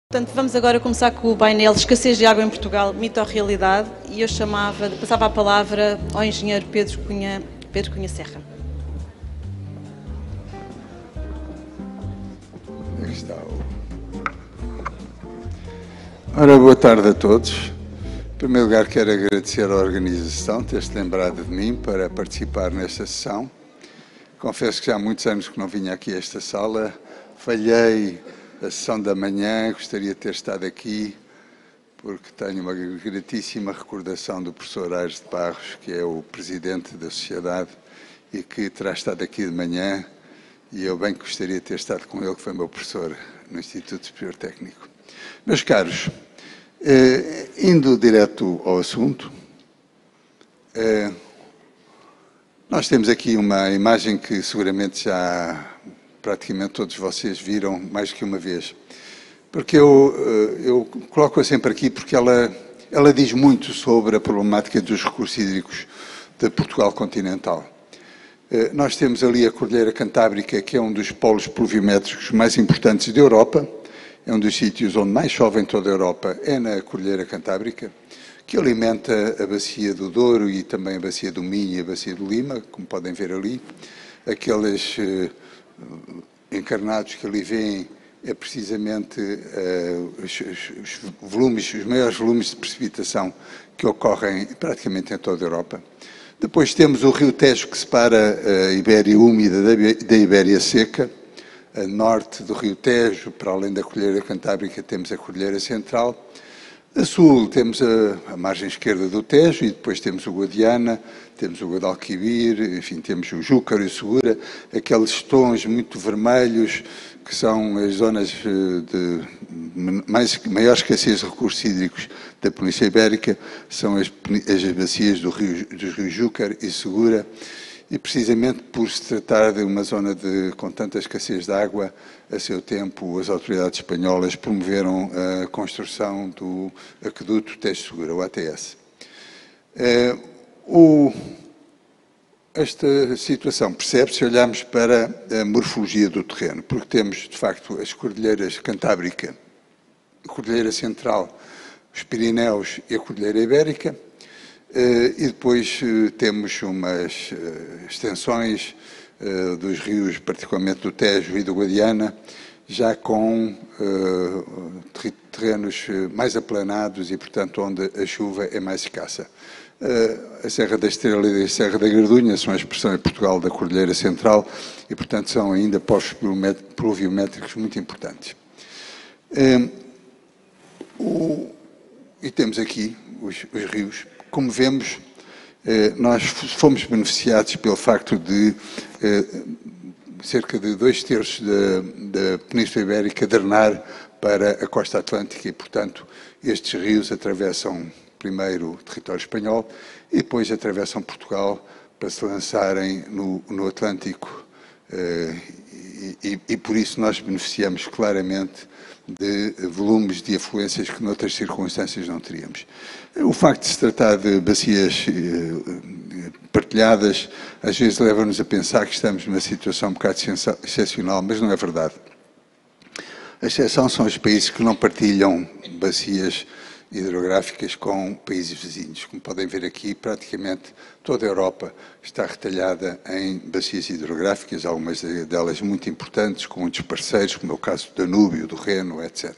Portanto, vamos agora começar com o painel Escassez de Água em Portugal, mito ou realidade, e eu passava a palavra ao engenheiro Pedro Cunha Serra. Aqui está Ora, boa tarde a todos. Em primeiro lugar, quero agradecer à organização ter-se lembrado de mim para participar nesta sessão. Confesso que já há muitos anos que não vinha aqui a esta sala, falhei a sessão da manhã, gostaria de ter estado aqui, porque tenho uma gratíssima recordação do professor Aires de Barros, que é o presidente da sociedade e que terá estado aqui de manhã, e eu bem gostaria de ter estado com ele, que foi meu professor no Instituto Superior Técnico. Meus caros, indo direto ao assunto, nós temos aqui uma imagem que seguramente já praticamente todos vocês viram mais que uma vez, porque eu coloco-a sempre aqui porque ela diz muito sobre a problemática dos recursos hídricos de Portugal continental. Nós temos ali a Cordilheira Cantábrica, que é um dos polos pluviométricos mais importantes da Europa, é um dos sítios onde mais chove em toda a Europa, é na Cordilheira Cantábrica, que alimenta a bacia do Douro e também a bacia do Minho e a bacia do Lima, como podem ver ali. Aqueles encarnados que ali vêm é precisamente os maiores volumes de precipitação que ocorrem praticamente em toda a Europa. Depois temos o rio Tejo, que separa a Ibéria úmida da Ibéria seca. A norte do rio Tejo, para além da Cordilheira Cantábrica, temos a Cordilheira Central. A sul temos a margem esquerda do Tejo e depois temos o Guadiana, temos o Guadalquivir, enfim, temos o Júcaro e o Segura, aqueles tons muito vermelhos que são as zonas de maior escassez de recursos hídricos da Península Ibérica, são as bacias dos rios Júcaro e Segura. E precisamente por se tratar de uma zona com tanta escassez de água, a seu tempo as autoridades espanholas promoveram a construção do aqueduto Tejo-Segura, o ATS. Esta situação percebe-se se olharmos para a morfologia do terreno, porque temos, de facto, as cordilheiras Cantábrica, a Cordilheira Central, os Pirineus e a Cordilheira Ibérica. E depois temos umas extensões dos rios, particularmente do Tejo e do Guadiana, já com terrenos mais aplanados e, portanto, onde a chuva é mais escassa. A Serra da Estrela e a Serra da Gradunha são a expressão em Portugal da Cordilheira Central e, portanto, são ainda polos pluviométricos muito importantes. E temos aqui os rios. Como vemos, nós fomos beneficiados pelo facto de cerca de 2/3 da Península Ibérica drenar para a costa atlântica e, portanto, estes rios atravessam primeiro o território espanhol e depois atravessam Portugal para se lançarem no Atlântico e por isso nós beneficiamos claramente de volumes de afluências que noutras circunstâncias não teríamos. O facto de se tratar de bacias partilhadas às vezes leva-nos a pensar que estamos numa situação um bocado excepcional, mas não é verdade. A exceção são os países que não partilham bacias hidrográficas com países vizinhos. Como podem ver aqui, praticamente toda a Europa está retalhada em bacias hidrográficas, algumas delas muito importantes, com muitos parceiros, como é o caso do Danúbio, do Reno, etc.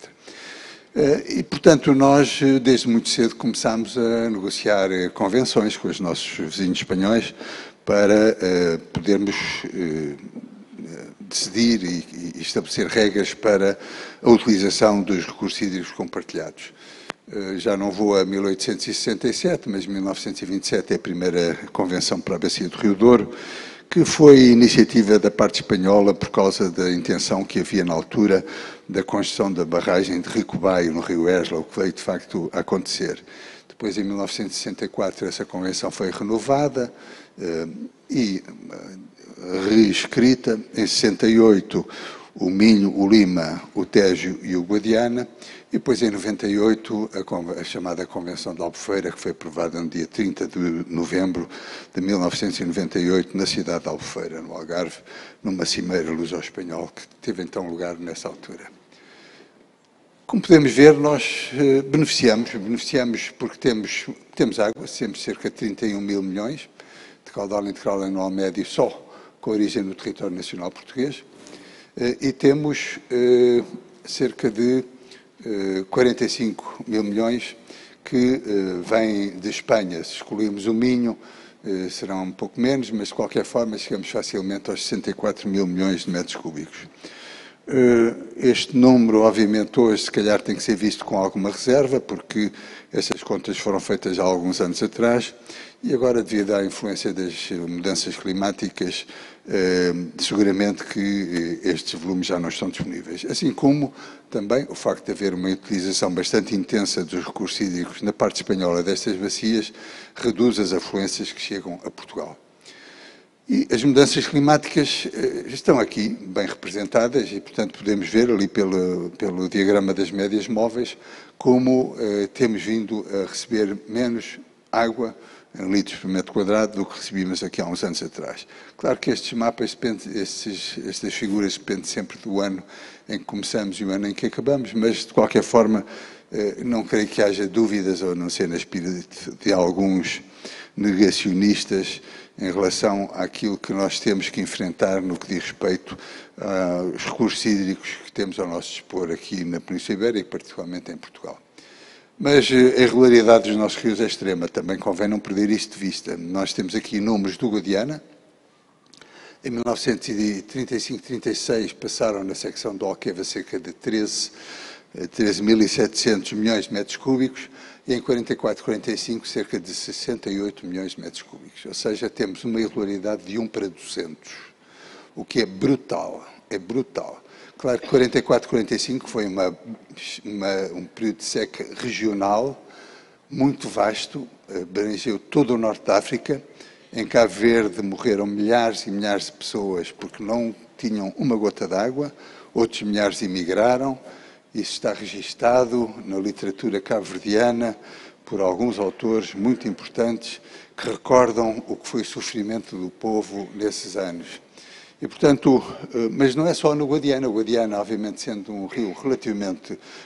E, portanto, nós, desde muito cedo, começámos a negociar convenções com os nossos vizinhos espanhóis para podermos decidir e estabelecer regras para a utilização dos recursos hídricos compartilhados. Já não vou a 1867, mas 1927 é a primeira convenção para a bacia do Rio Douro, que foi iniciativa da parte espanhola por causa da intenção que havia na altura da construção da barragem de Ricobaio, no rio Esla, o que veio de facto a acontecer. Depois, em 1964, essa convenção foi renovada e reescrita. Em 68, o Minho, o Lima, o Tejo e o Guadiana. E depois, em 98, a chamada Convenção de Albufeira, que foi aprovada no dia 30 de novembro de 1998, na cidade de Albufeira, no Algarve, numa cimeira luso-espanhol, que teve então lugar nessa altura. Como podemos ver, nós beneficiamos porque temos água, temos cerca de 31 mil milhões de caudal integral anual médio só com origem no território nacional português, e temos cerca de 45 mil milhões que vêm de Espanha. Se excluirmos o Minho, serão um pouco menos, mas de qualquer forma chegamos facilmente aos 64 mil milhões de metros cúbicos. Este número, obviamente, hoje, se calhar tem que ser visto com alguma reserva, porque essas contas foram feitas há alguns anos atrás e agora, devido à influência das mudanças climáticas, seguramente que estes volumes já não estão disponíveis. Assim como também o facto de haver uma utilização bastante intensa dos recursos hídricos na parte espanhola destas bacias reduz as afluências que chegam a Portugal. E as mudanças climáticas estão aqui bem representadas e, portanto, podemos ver ali pelo diagrama das médias móveis como temos vindo a receber menos água em litros por metro quadrado do que recebíamos aqui há uns anos atrás. Claro que estes mapas, estas figuras dependem sempre do ano em que começamos e o ano em que acabamos, mas, de qualquer forma, não creio que haja dúvidas, ou não ser na espírito de alguns negacionistas, em relação àquilo que nós temos que enfrentar no que diz respeito aos recursos hídricos que temos ao nosso dispor aqui na Península Ibérica, particularmente em Portugal. Mas a irregularidade dos nossos rios é extrema, também convém não perder isto de vista. Nós temos aqui números do Guadiana. Em 1935-36 passaram na secção do Alqueva cerca de 13.700 milhões de metros cúbicos e em 44-45 cerca de 68 milhões de metros cúbicos. Ou seja, temos uma irregularidade de 1 para 200, o que é brutal, é brutal. Claro que 44-45 foi um período de seca regional muito vasto, abrangeu todo o norte da África. Em Cabo Verde morreram milhares e milhares de pessoas porque não tinham uma gota de água, outros milhares emigraram. Isso está registado na literatura cabo-verdiana por alguns autores muito importantes que recordam o que foi o sofrimento do povo nesses anos. E, portanto, mas não é só no Guadiana. O Guadiana, obviamente, sendo um rio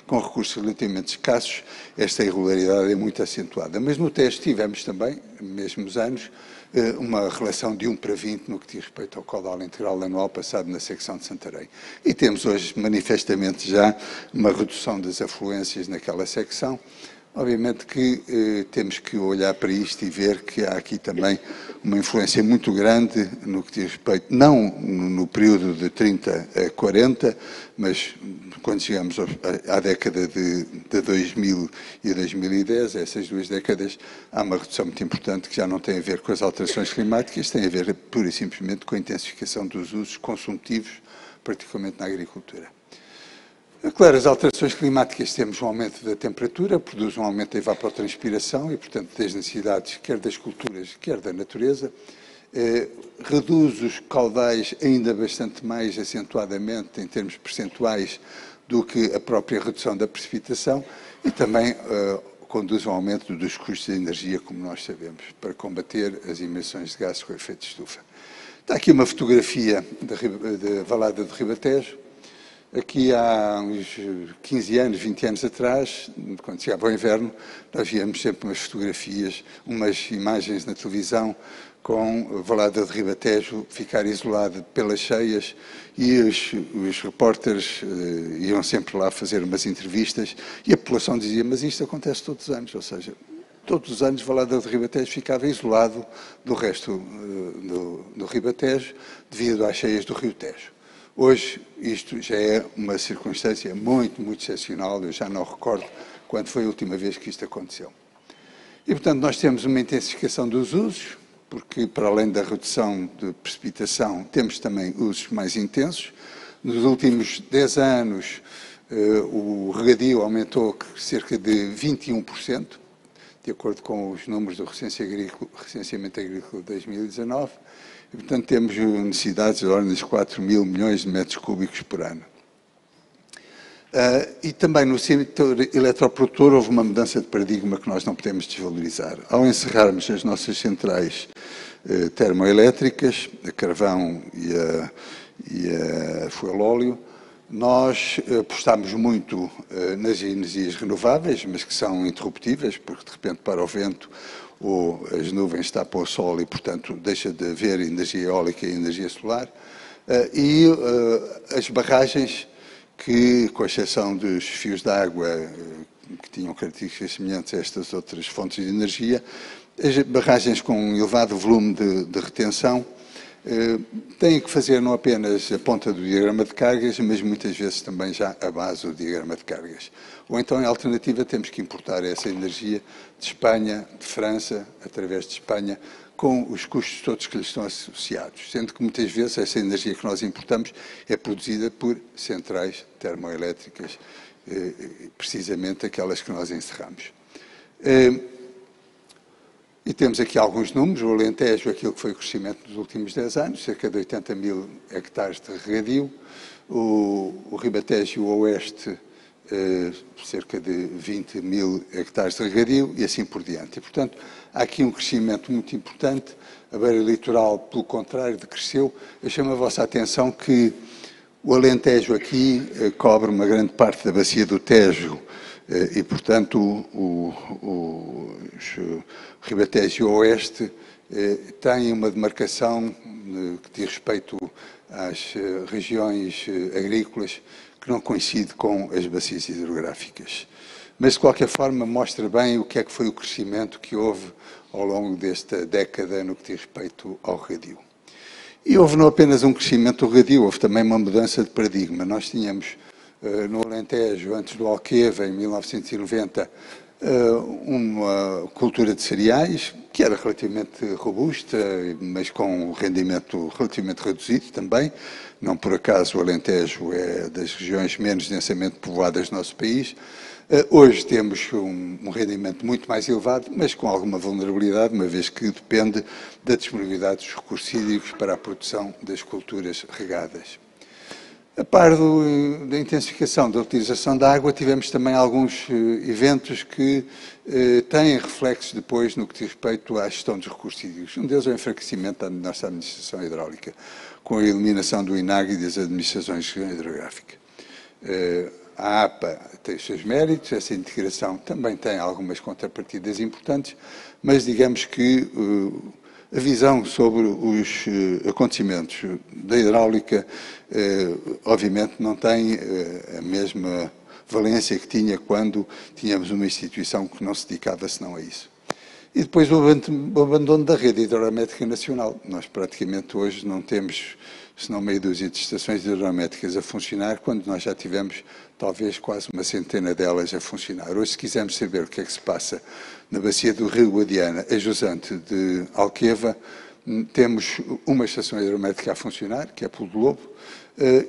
com recursos relativamente escassos, esta irregularidade é muito acentuada. Mas no teste tivemos também, nos mesmos anos, uma relação de 1 para 20 no que diz respeito ao caudal integral anual passado na secção de Santarém. E temos hoje, manifestamente, já uma redução das afluências naquela secção. Obviamente que temos que olhar para isto e ver que há aqui também uma influência muito grande no que diz respeito, não no período de 30 a 40, mas quando chegamos à década de 2000 e 2010, essas duas décadas, há uma redução muito importante que já não tem a ver com as alterações climáticas, tem a ver pura e simplesmente com a intensificação dos usos consumptivos, particularmente na agricultura. Claro, as alterações climáticas temos um aumento da temperatura, produz um aumento da evapotranspiração e, portanto, das necessidades quer das culturas, quer da natureza. Reduz os caudais ainda bastante mais acentuadamente, em termos percentuais, do que a própria redução da precipitação e também conduz ao aumento dos custos de energia, como nós sabemos, para combater as emissões de gases com efeito de estufa. Está aqui uma fotografia da Valada de Ribatejo. Aqui há uns 15 anos, 20 anos atrás, quando chegava o inverno, nós víamos sempre umas fotografias, umas imagens na televisão com a Valada de Ribatejo ficar isolada pelas cheias e os repórteres iam sempre lá fazer umas entrevistas e a população dizia, mas isto acontece todos os anos, ou seja, todos os anos Valada de Ribatejo ficava isolado do resto do Ribatejo devido às cheias do Rio Tejo. Hoje, isto já é uma circunstância muito, muito excepcional, eu já não recordo quando foi a última vez que isto aconteceu. E, portanto, nós temos uma intensificação dos usos, porque, para além da redução de precipitação, temos também usos mais intensos. Nos últimos 10 anos, o regadio aumentou cerca de 21%, de acordo com os números do Recenseamento Agrícola de 2019, e, portanto, temos necessidades de ordem de 4 mil milhões de metros cúbicos por ano. E também no setor eletroprodutor houve uma mudança de paradigma que nós não podemos desvalorizar. Ao encerrarmos as nossas centrais termoelétricas, a carvão e a fuel óleo, Nós apostamos muito nas energias renováveis, mas que são interruptíveis, porque de repente para o vento ou as nuvens tapam o sol e, portanto, deixa de haver energia eólica e energia solar. E as barragens que, com exceção dos fios de água que tinham características semelhantes a estas outras fontes de energia, as barragens com um elevado volume de retenção têm que fazer não apenas a ponta do diagrama de cargas, mas muitas vezes também já a base do diagrama de cargas. Ou então, em alternativa, temos que importar essa energia de Espanha, de França, através de Espanha, com os custos todos que lhes estão associados, sendo que muitas vezes essa energia que nós importamos é produzida por centrais termoelétricas, precisamente aquelas que nós encerramos. E temos aqui alguns números. O Alentejo, aquilo que foi o crescimento dos últimos 10 anos, cerca de 80 mil hectares de regadio. O Ribatejo e o Oeste, cerca de 20 mil hectares de regadio e assim por diante. E, portanto, há aqui um crescimento muito importante. A beira litoral, pelo contrário, decresceu. Eu chamo a vossa atenção que o Alentejo aqui cobre uma grande parte da bacia do Tejo, e, portanto, o Ribatejo Oeste tem uma demarcação que diz respeito às regiões agrícolas que não coincide com as bacias hidrográficas. Mas, de qualquer forma, mostra bem o que é que foi o crescimento que houve ao longo desta década no que diz respeito ao regadio. E houve não apenas um crescimento do regadio, houve também uma mudança de paradigma. Nós tínhamos no Alentejo, antes do Alqueva, em 1990, uma cultura de cereais, que era relativamente robusta, mas com um rendimento relativamente reduzido também. Não por acaso o Alentejo é das regiões menos densamente povoadas do nosso país. Hoje temos um rendimento muito mais elevado, mas com alguma vulnerabilidade, uma vez que depende da disponibilidade dos recursos hídricos para a produção das culturas regadas. A par da intensificação da utilização da água, tivemos também alguns eventos que têm reflexos depois no que diz respeito à gestão dos recursos hídricos. Um deles é o enfraquecimento da nossa administração hidráulica, com a eliminação do INAG e das administrações de gestão hidrográfica. A APA tem os seus méritos, essa integração também tem algumas contrapartidas importantes, mas digamos que a visão sobre os acontecimentos da hidráulica, obviamente, não tem a mesma valência que tinha quando tínhamos uma instituição que não se dedicava senão a isso. E depois o abandono da rede hidrométrica nacional. Nós praticamente hoje não temos, senão meia dúzia de estações hidrométricas a funcionar, quando nós já tivemos talvez quase uma centena delas a funcionar. Hoje, se quisermos saber o que é que se passa na bacia do Rio Guadiana, a jusante de Alqueva, temos uma estação hidrométrica a funcionar, que é Pulo do Lobo,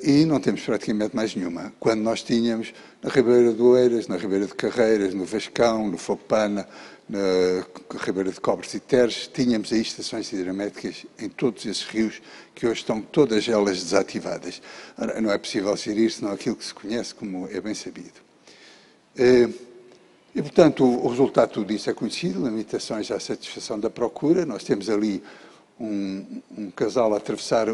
e não temos praticamente mais nenhuma. Quando nós tínhamos na Ribeira do Oeiras, na Ribeira de Carreiras, no Vascão, no Fopana, na Ribeira de Cobres e Teres, tínhamos aí estações hidrométricas em todos esses rios que hoje estão todas elas desativadas. Ora, não é possível gerir senão aquilo que se conhece, como é bem sabido. E, portanto, o resultado de tudo isso é conhecido, limitações à satisfação da procura. Nós temos ali um casal a atravessar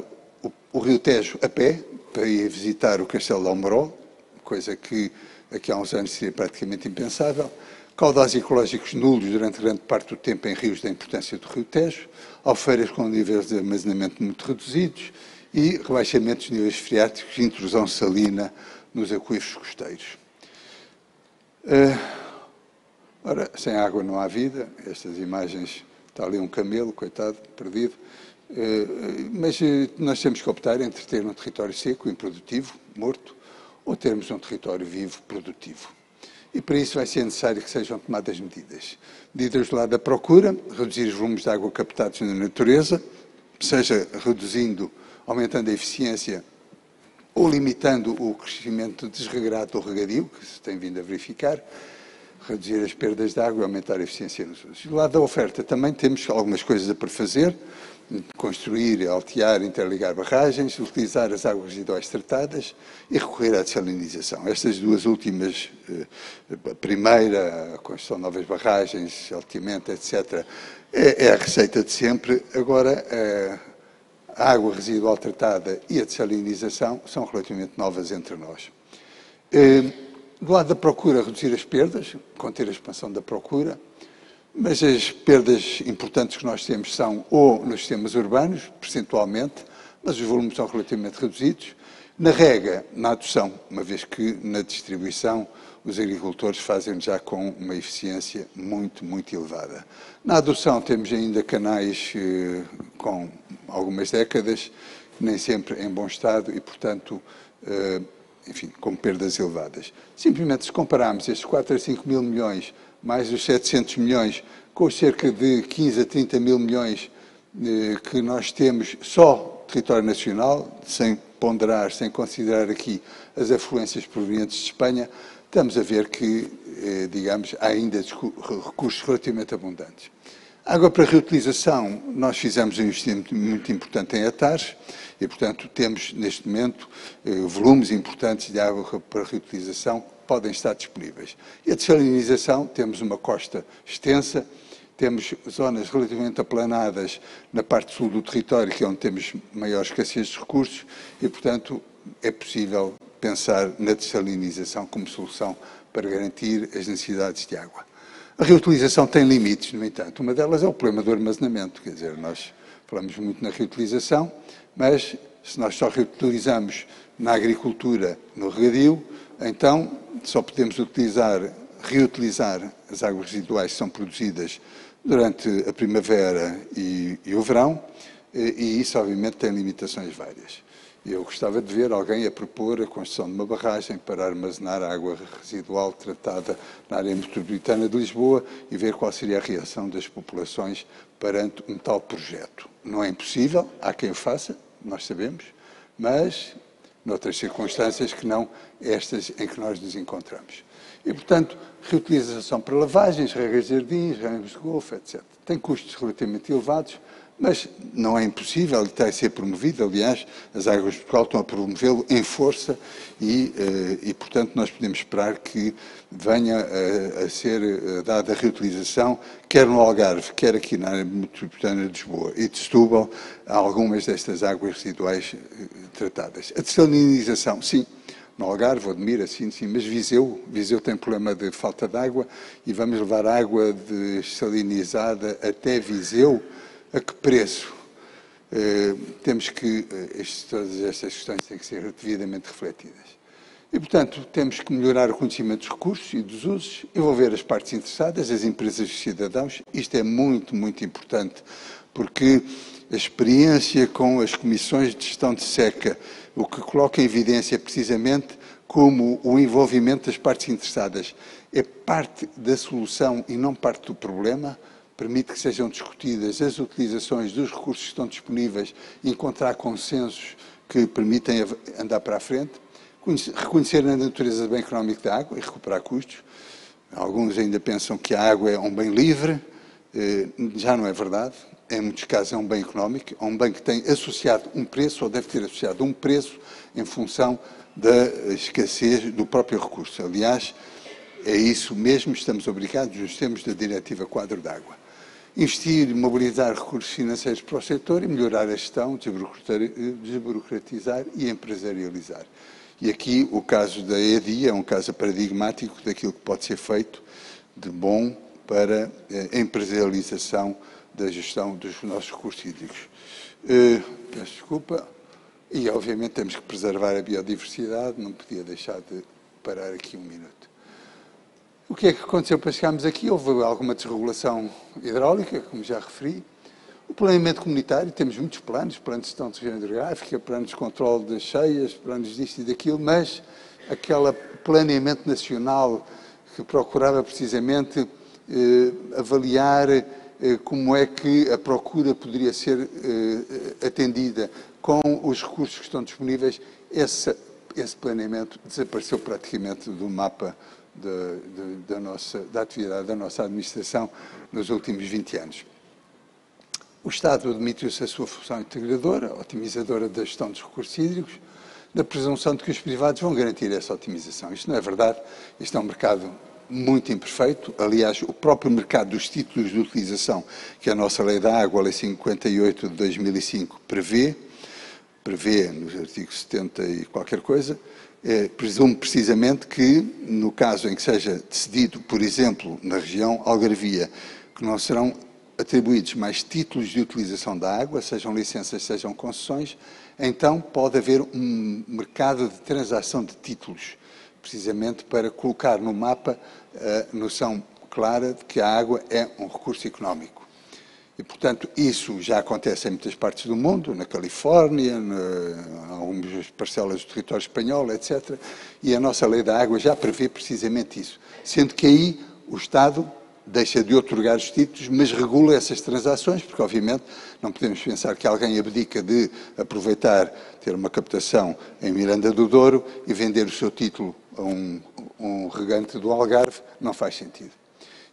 o Rio Tejo a pé para ir visitar o Castelo de Almorol, coisa que daqui a uns anos seria praticamente impensável. Caudais ecológicos nulos durante grande parte do tempo em rios da importância do Rio Tejo, alfeiras com níveis de armazenamento muito reduzidos e rebaixamentos de níveis freáticos e intrusão salina nos aquíferos costeiros. Ora, sem água não há vida. Estas imagens, está ali um camelo, coitado, perdido. Mas nós temos que optar entre ter um território seco, improdutivo, morto, ou termos um território vivo, produtivo. E para isso vai ser necessário que sejam tomadas medidas. Medidas do lado da procura, reduzir os volumes de água captados na natureza, seja reduzindo, aumentando a eficiência ou limitando o crescimento desregrado do regadio, que se tem vindo a verificar, reduzir as perdas de água e aumentar a eficiência nos usos. Do lado da oferta também temos algumas coisas a fazer, construir, altear, interligar barragens, utilizar as águas residuais tratadas e recorrer à dessalinização. Estas duas últimas, a primeira, a construção de novas barragens, alteamento, etc., é a receita de sempre. Agora, a água residual tratada e a dessalinização são relativamente novas entre nós. Do lado da procura, reduzir as perdas, conter a expansão da procura, mas as perdas importantes que nós temos são ou nos sistemas urbanos, percentualmente, mas os volumes são relativamente reduzidos, na rega, na adoção, uma vez que na distribuição os agricultores fazem já com uma eficiência muito, muito elevada. Na adoção temos ainda canais com algumas décadas, nem sempre em bom estado e, portanto, enfim, com perdas elevadas. Simplesmente se compararmos estes 4 a 5 mil milhões, mais os 700 milhões, com os cerca de 15 a 30 mil milhões que nós temos só território nacional, sem ponderar, sem considerar aqui as afluências provenientes de Espanha, estamos a ver que, digamos, há ainda recursos relativamente abundantes. Água para reutilização, nós fizemos um investimento muito importante em hectares e, portanto, temos neste momento volumes importantes de água para reutilização que podem estar disponíveis. E a dessalinização, temos uma costa extensa, temos zonas relativamente aplanadas na parte sul do território, que é onde temos maior escassez de recursos e, portanto, é possível pensar na dessalinização como solução para garantir as necessidades de água. A reutilização tem limites, no entanto. Uma delas é o problema do armazenamento. Quer dizer, nós falamos muito na reutilização, mas se nós só reutilizamos na agricultura, no regadio, então só podemos reutilizar as águas residuais que são produzidas durante a primavera e o verão, e isso obviamente tem limitações várias. Eu gostava de ver alguém a propor a construção de uma barragem para armazenar água residual tratada na área metropolitana de Lisboa e ver qual seria a reação das populações perante um tal projeto. Não é impossível, há quem o faça, nós sabemos, mas noutras circunstâncias que não estas em que nós nos encontramos. E, portanto, reutilização para lavagens, regas de jardins, ramos de golfe, etc. Tem custos relativamente elevados, mas não é impossível, ele está a ser promovido. Aliás, as Águas de Portugal estão a promovê-lo em força e, portanto, nós podemos esperar que venha a ser dada a reutilização, quer no Algarve, quer aqui na área metropolitana de Lisboa e de Setúbal, algumas destas águas residuais tratadas. A dessalinização, sim. No Algarve, Odmira, sim, mas Viseu tem problema de falta de água e vamos levar água dessalinizada até Viseu. A que preço? Temos que, todas estas questões têm que ser devidamente refletidas. E, portanto, temos que melhorar o conhecimento dos recursos e dos usos, envolver as partes interessadas, as empresas e os cidadãos. Isto é muito, muito importante, porque a experiência com as comissões de gestão de seca, o que coloca em evidência precisamente como o envolvimento das partes interessadas é parte da solução e não parte do problema, permite que sejam discutidas as utilizações dos recursos que estão disponíveis e encontrar consensos que permitem andar para a frente, reconhecer a natureza do bem económico da água e recuperar custos. Alguns ainda pensam que a água é um bem livre, já não é verdade. Em muitos casos é um bem económico, é um bem que tem associado um preço, ou deve ter associado um preço, em função da escassez do próprio recurso. Aliás, é isso mesmo, estamos obrigados nos termos da Diretiva Quadro de Água. Investir, mobilizar recursos financeiros para o setor e melhorar a gestão, desburocratizar e empresarializar. E aqui o caso da EDI é um caso paradigmático daquilo que pode ser feito de bom para a empresarialização da gestão dos nossos recursos hídricos. Peço desculpa. E, obviamente, temos que preservar a biodiversidade, não podia deixar de parar aqui um minuto. O que é que aconteceu para chegarmos aqui? Houve alguma desregulação hidráulica, como já referi. O planeamento comunitário, temos muitos planos de gestão de região hidrográfica, planos de controle das cheias, planos disto e daquilo, mas aquele planeamento nacional que procurava precisamente avaliar como é que a procura poderia ser atendida com os recursos que estão disponíveis, esse planeamento desapareceu praticamente do mapa da atividade da nossa administração nos últimos 20 anos. O Estado admitiu-se a sua função integradora, otimizadora da gestão dos recursos hídricos, na presunção de que os privados vão garantir essa otimização. Isto não é verdade, isto é um mercado muito imperfeito. Aliás, o próprio mercado dos títulos de utilização, que a nossa Lei da Água, a Lei 58 de 2005, prevê, prevê no artigo 70 e qualquer coisa, presume precisamente que, no caso em que seja decidido, por exemplo, na região Algarvia, que não serão atribuídos mais títulos de utilização da água, sejam licenças, sejam concessões, então pode haver um mercado de transação de títulos, precisamente para colocar no mapa a noção clara de que a água é um recurso económico. E, portanto, isso já acontece em muitas partes do mundo, na Califórnia, em algumas parcelas do território espanhol, etc. E a nossa lei da água já prevê precisamente isso. Sendo que aí o Estado deixa de outorgar os títulos, mas regula essas transações, porque, obviamente, não podemos pensar que alguém abdica de aproveitar, ter uma captação em Miranda do Douro e vender o seu título a um regante do Algarve. Não faz sentido.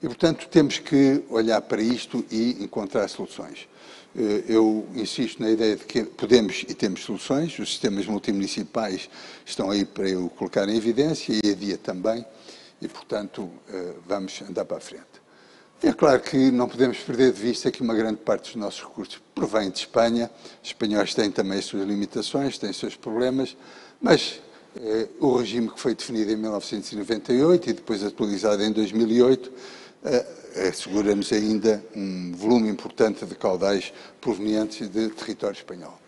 E, portanto, temos que olhar para isto e encontrar soluções. Eu insisto na ideia de que podemos e temos soluções, os sistemas multimunicipais estão aí para eu colocar em evidência e a DIA também, e, portanto, vamos andar para a frente. É claro que não podemos perder de vista que uma grande parte dos nossos recursos provém de Espanha. Os espanhóis têm também as suas limitações, têm os seus problemas, mas o regime que foi definido em 1998 e depois atualizado em 2008 assegura-nos ainda um volume importante de caudais provenientes de território espanhol.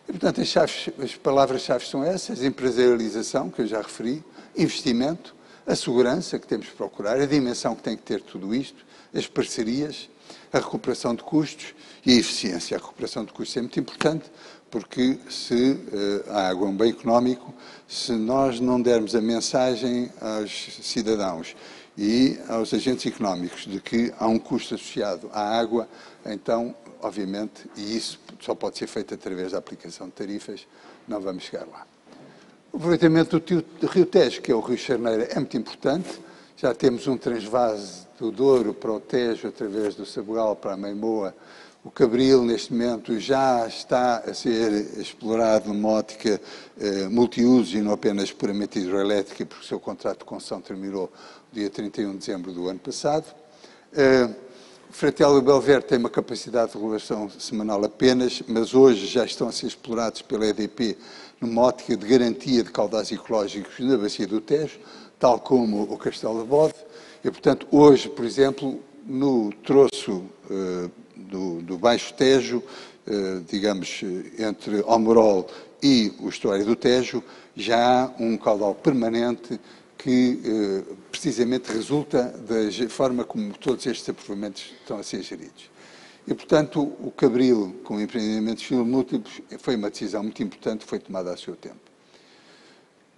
E, portanto, as palavras-chave são essas: empresarialização, que eu já referi, investimento, a segurança que temos que procurar, a dimensão que tem que ter tudo isto, as parcerias, a recuperação de custos e a eficiência. A recuperação de custos é muito importante, porque se a água é um bem económico, se nós não dermos a mensagem aos cidadãos e aos agentes económicos de que há um custo associado à água, então, obviamente, e isso só pode ser feito através da aplicação de tarifas, não vamos chegar lá. O aproveitamento do Rio Tejo, que é o Rio Charneira, é muito importante. Já temos um transvase do Douro para o Tejo, através do Sabugal para a Meimoa. O Cabril, neste momento, já está a ser explorado numa ótica multiuso e não apenas puramente hidroelétrica, porque o seu contrato de concessão terminou dia 31 de dezembro do ano passado. O Fratelo e o Belverde têm uma capacidade de regulação semanal apenas, mas hoje já estão a ser explorados pela EDP numa ótica de garantia de caudais ecológicos na bacia do Tejo, tal como o Castelo de Bode. E, portanto, hoje, por exemplo, no troço do Baixo Tejo, digamos, entre Almorol e o estuário do Tejo, já há um caudal permanente que precisamente resulta da forma como todos estes aprovamentos estão a ser geridos. E, portanto, o Cabril, com empreendimentos múltiplos, foi uma decisão muito importante, foi tomada a seu tempo.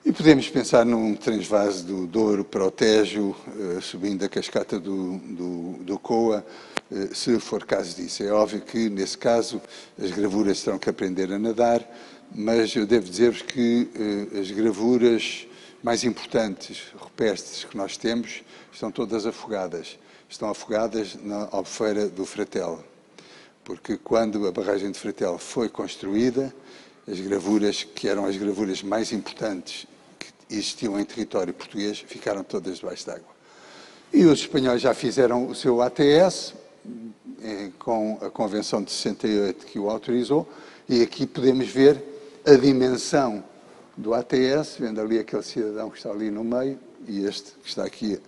E podemos pensar num transvase do Douro para o Tejo, subindo a cascata do Coa, se for caso disso. É óbvio que, nesse caso, as gravuras terão que aprender a nadar, mas eu devo dizer-vos que as gravuras mais importantes, rupestres, que nós temos, estão todas afogadas. Estão afogadas na Albufeira do Fratelo, porque quando a barragem de Fratelo foi construída, as gravuras, que eram as gravuras mais importantes que existiam em território português, ficaram todas debaixo d'água. E os espanhóis já fizeram o seu ATS, com a Convenção de 68 que o autorizou, e aqui podemos ver a dimensão do ATS, vendo ali aquele cidadão que está ali no meio, e este que está aqui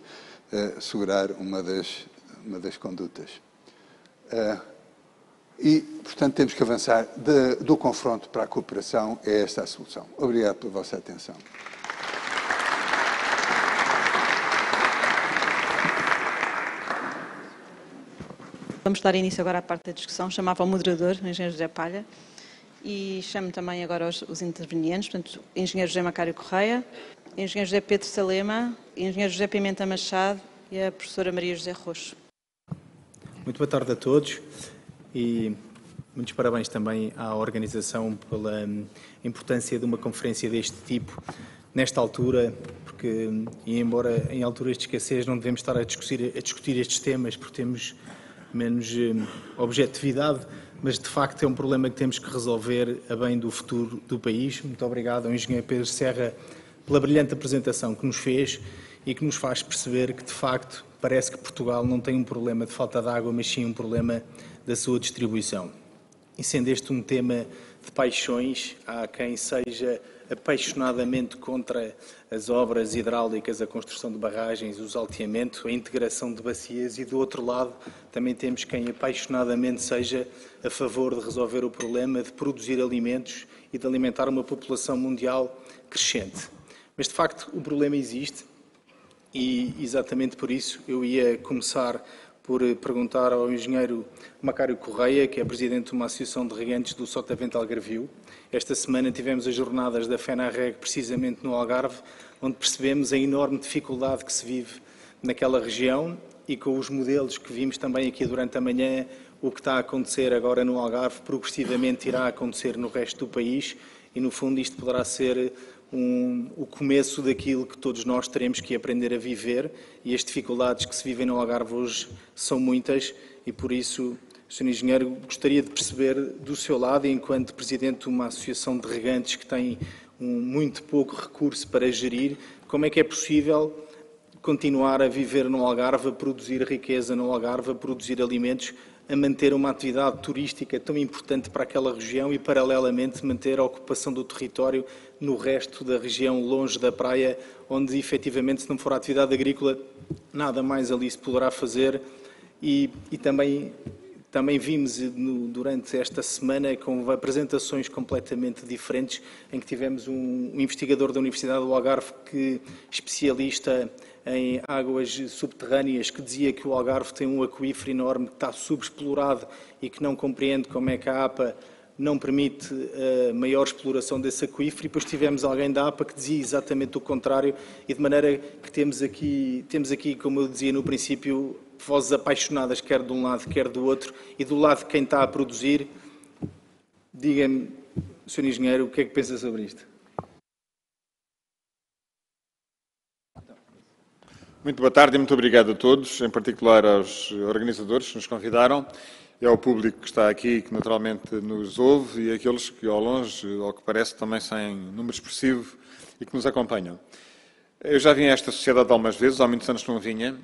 a segurar uma das condutas. E, portanto, temos que avançar do confronto para a cooperação. É esta a solução. Obrigado pela vossa atenção. Vamos dar início agora à parte da discussão. Chamava o moderador, o engenheiro José Palha, e chamo também agora os intervenientes, portanto, o engenheiro José Macário Correia, o engenheiro José Pedro Salema, o engenheiro José Pimenta Machado e a professora Maria José Roxo. Muito boa tarde a todos e muitos parabéns também à organização pela importância de uma conferência deste tipo, nesta altura, porque, e embora em alturas de escassez não devemos estar a discutir estes temas, porque temos menos objetividade, mas de facto é um problema que temos que resolver a bem do futuro do país. Muito obrigado ao engenheiro Pedro Serra pela brilhante apresentação que nos fez e que nos faz perceber que, de facto, parece que Portugal não tem um problema de falta de água, mas sim um problema da sua distribuição. incendeste um tema de paixões. Há quem seja apaixonadamente contra as obras hidráulicas, a construção de barragens, o salteamento, a integração de bacias e, do outro lado, também temos quem apaixonadamente seja a favor de resolver o problema de produzir alimentos e de alimentar uma população mundial crescente. Mas, de facto, o problema existe e, exatamente por isso, eu ia começar por perguntar ao engenheiro Macário Correia, que é presidente de uma associação de regantes do Sotavento Algarvio. Esta semana tivemos as jornadas da FENARREG precisamente no Algarve, onde percebemos a enorme dificuldade que se vive naquela região e com os modelos que vimos também aqui durante a manhã, o que está a acontecer agora no Algarve progressivamente irá acontecer no resto do país e, no fundo, isto poderá ser o começo daquilo que todos nós teremos que aprender a viver, e as dificuldades que se vivem no Algarve hoje são muitas e, por isso, Sr. Engenheiro, gostaria de perceber do seu lado, enquanto Presidente de uma associação de regantes que tem muito pouco recurso para gerir, como é que é possível continuar a viver no Algarve, a produzir riqueza no Algarve, a produzir alimentos, a manter uma atividade turística tão importante para aquela região e, paralelamente, manter a ocupação do território no resto da região, longe da praia, onde, efetivamente, se não for a atividade agrícola, nada mais ali se poderá fazer. E também vimos durante esta semana com apresentações completamente diferentes, em que tivemos um investigador da Universidade do Algarve, especialista em águas subterrâneas, que dizia que o Algarve tem um aquífero enorme que está subexplorado e que não compreende como é que a APA não permite a maior exploração desse aquífero. E depois tivemos alguém da APA que dizia exatamente o contrário, e de maneira que temos aqui, como eu dizia no princípio, vozes apaixonadas, quer de um lado, quer do outro, e do lado de quem está a produzir. Diga-me, Sr. Engenheiro, o que é que pensa sobre isto? Muito boa tarde e muito obrigado a todos, em particular aos organizadores que nos convidaram, e ao público que está aqui e que naturalmente nos ouve, e àqueles que ao longe, ao que parece, também sem número expressivo e que nos acompanham. Eu já vim a esta sociedade algumas vezes, há muitos anos que não vinha.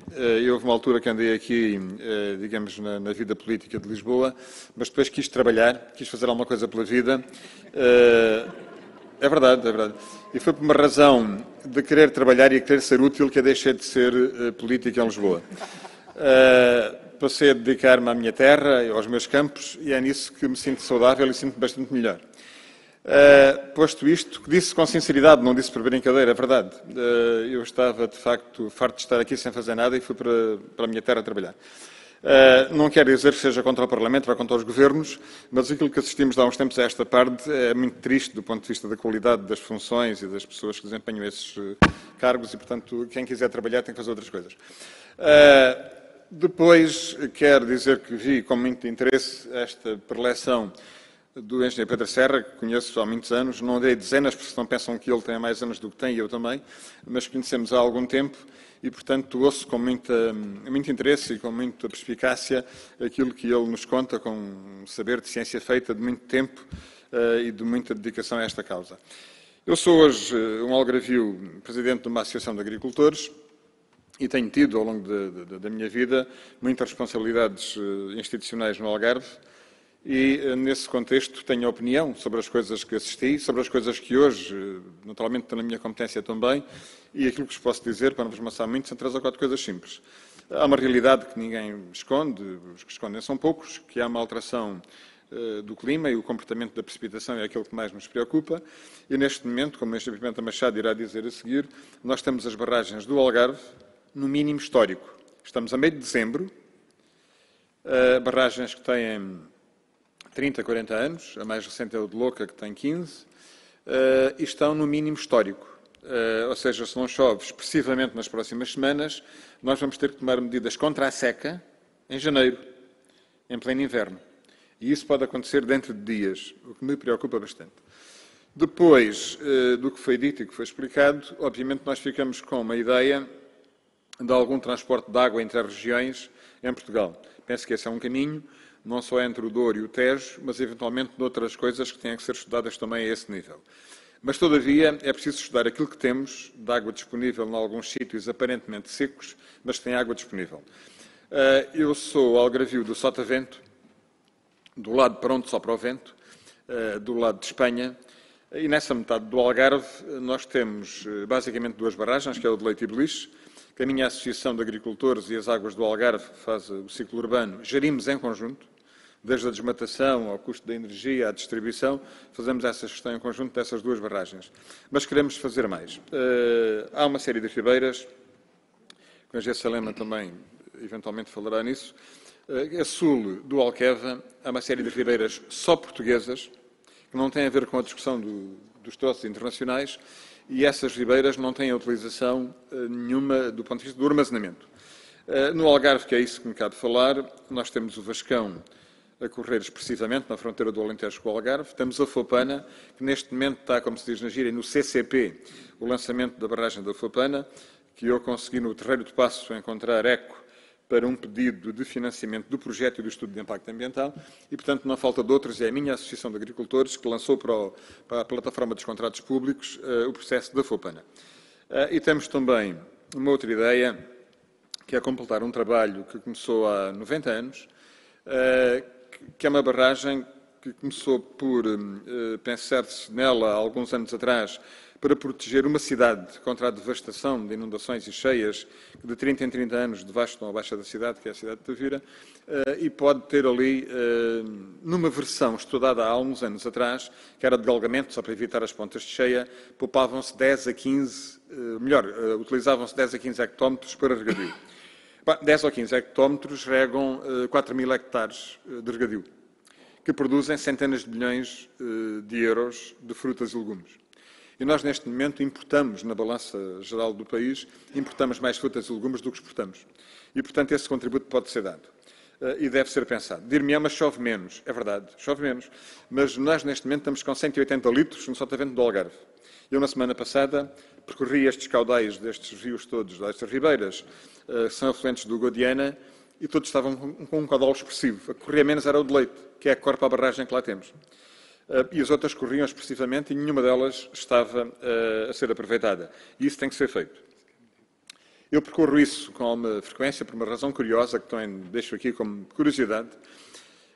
Houve uma altura que andei aqui, digamos, na vida política de Lisboa, mas depois quis trabalhar, quis fazer alguma coisa pela vida. É verdade, é verdade. E foi por uma razão de querer trabalhar e querer ser útil que eu deixei de ser político em Lisboa. Passei a dedicar-me à minha terra, aos meus campos, e é nisso que me sinto saudável e sinto-me bastante melhor. Posto isto, que disse com sinceridade, não disse por brincadeira, é verdade. Eu estava, de facto, farto de estar aqui sem fazer nada e fui para a minha terra trabalhar. Não quero dizer que seja contra o Parlamento ou contra os governos, mas aquilo que assistimos há uns tempos a esta parte é muito triste do ponto de vista da qualidade das funções e das pessoas que desempenham esses cargos e, portanto, quem quiser trabalhar tem que fazer outras coisas. Depois, quero dizer que vi com muito interesse esta preleção do engenheiro Pedro Serra, que conheço há muitos anos, não dei dezenas, porque senão pensam que ele tem mais anos do que tem, e eu também, mas conhecemos há algum tempo e, portanto, ouço com muito interesse e com muita perspicácia aquilo que ele nos conta, com um saber de ciência feita de muito tempo e de muita dedicação a esta causa. Eu sou hoje um algarvio, presidente de uma associação de agricultores, e tenho tido, ao longo da minha vida, muitas responsabilidades institucionais no Algarve, e, nesse contexto, tenho opinião sobre as coisas que assisti, sobre as coisas que hoje, naturalmente, estão na minha competência também, e aquilo que vos posso dizer, para não vos amassar muito, são 3 ou 4 coisas simples. Há uma realidade que ninguém esconde, os que escondem são poucos, que há uma alteração do clima, e o comportamento da precipitação é aquilo que mais nos preocupa, e neste momento, como o Engenheiro Pimenta Machado irá dizer a seguir, nós temos as barragens do Algarve no mínimo histórico. Estamos a meio de dezembro, barragens que têm 30, 40 anos, a mais recente é o de Louca, que tem 15, e estão no mínimo histórico. Ou seja, se não chove expressivamente nas próximas semanas, nós vamos ter que tomar medidas contra a seca em janeiro, em pleno inverno. E isso pode acontecer dentro de dias, o que me preocupa bastante. Depois do que foi dito e que foi explicado, obviamente nós ficamos com uma ideia de algum transporte de água entre as regiões em Portugal. Penso que esse é um caminho, não só entre o Douro e o Tejo, mas eventualmente noutras coisas que têm que ser estudadas também a esse nível. Mas, todavia, é preciso estudar aquilo que temos de água disponível em alguns sítios aparentemente secos, mas que têm água disponível. Eu sou algarvio do Sotavento, do lado para onde sopra o vento, do lado de Espanha. E nessa metade do Algarve nós temos basicamente duas barragens, que é o de Leite e Beliche, que a minha Associação de Agricultores e as Águas do Algarve faz o ciclo urbano, gerimos em conjunto, desde a desmatação ao custo da energia, à distribuição, fazemos essa gestão em conjunto dessas duas barragens. Mas queremos fazer mais. Há uma série de ribeiras, que a Engenheiro Salema também eventualmente falará nisso. A sul do Alqueva há uma série de ribeiras só portuguesas, que não têm a ver com a discussão dos troços internacionais, e essas ribeiras não têm a utilização nenhuma do ponto de vista do armazenamento. No Algarve, que é isso que me cabe falar, nós temos o Vascão a correr expressivamente na fronteira do Alentejo com o Algarve. Temos a Fopana, que neste momento está, como se diz na gíria, no CCP, o lançamento da barragem da Fopana, que eu consegui no Terreiro de Paço encontrar eco para um pedido de financiamento do projeto e do estudo de impacto ambiental e, portanto, na falta de outros, é a minha Associação de Agricultores que lançou para a plataforma dos contratos públicos o processo da Fopana. E temos também uma outra ideia, que é completar um trabalho que começou há 90 anos, que é uma barragem que começou por pensar-se nela há alguns anos atrás para proteger uma cidade contra a devastação de inundações e cheias que de 30 em 30 anos devastam a baixa da cidade, que é a cidade de Tavira, e pode ter ali, numa versão estudada há uns anos atrás, que era de galgamento, só para evitar as pontas de cheia, poupavam-se 10 a 15, utilizavam-se 10 a 15 hectómetros para regadio. 10 ou 15 hectómetros regam 4.000 hectares de regadio, que produzem centenas de milhões de euros de frutas e legumes. E nós, neste momento, importamos, na balança geral do país, importamos mais frutas e legumes do que exportamos. E, portanto, esse contributo pode ser dado. E deve ser pensado. Dir-me-á, mas chove menos. É verdade, chove menos. Mas nós, neste momento, estamos com 180 litros no sotavento do Algarve. Eu, na semana passada, percorri estes caudais destes rios todos, destas ribeiras, que são afluentes do Godiana, e todos estavam com um caudal expressivo. A que corria menos era o de Leite, que é a que corpa a barragem que lá temos. E as outras corriam expressivamente e nenhuma delas estava a ser aproveitada. E isso tem que ser feito. Eu percorro isso com alguma frequência por uma razão curiosa, que também deixo aqui como curiosidade.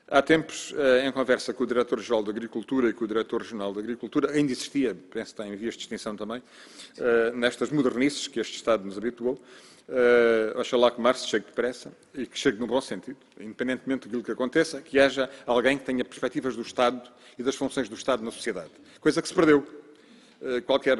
Há tempos, em conversa com o Diretor-Geral da Agricultura e com o Diretor Regional da Agricultura, ainda existia, penso que está em vias de extinção também, nestas modernices que este Estado nos habituou, oxalá que março chegue depressa e que chegue no bom sentido, independentemente daquilo que aconteça, que haja alguém que tenha perspectivas do Estado e das funções do Estado na sociedade. Coisa que se perdeu. Qualquer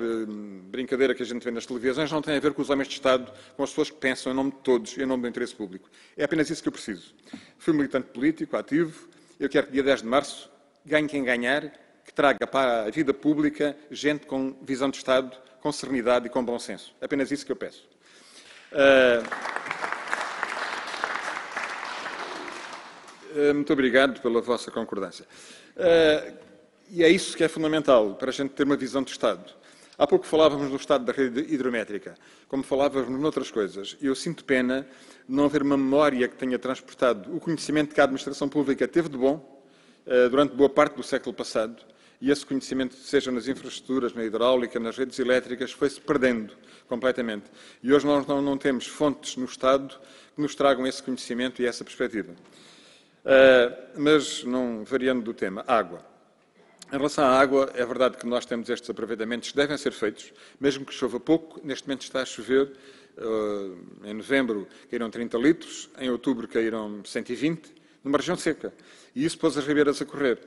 brincadeira que a gente vê nas televisões não tem a ver com os homens de Estado, com as pessoas que pensam em nome de todos e em nome do interesse público. É apenas isso que eu preciso. Fui militante político, ativo. Eu quero que dia 10 de março ganhe quem ganhar, que traga para a vida pública gente com visão de Estado, com serenidade e com bom senso. É apenas isso que eu peço. Muito obrigado pela vossa concordância. E é isso que é fundamental para a gente ter uma visão de Estado. Há pouco falávamos do estado da rede hidrométrica, como falávamos noutras coisas. E eu sinto pena de não haver uma memória que tenha transportado o conhecimento que a administração pública teve de bom durante boa parte do século passado, e esse conhecimento, seja nas infraestruturas, na hidráulica, nas redes elétricas, foi-se perdendo completamente. E hoje nós não temos fontes no Estado que nos tragam esse conhecimento e essa perspectiva. Mas, não variando do tema, água. Em relação à água, é verdade que nós temos estes aproveitamentos que devem ser feitos, mesmo que chova pouco. Neste momento está a chover. Em novembro caíram 30 litros, em outubro caíram 120, numa região seca. E isso pôs as ribeiras a correr.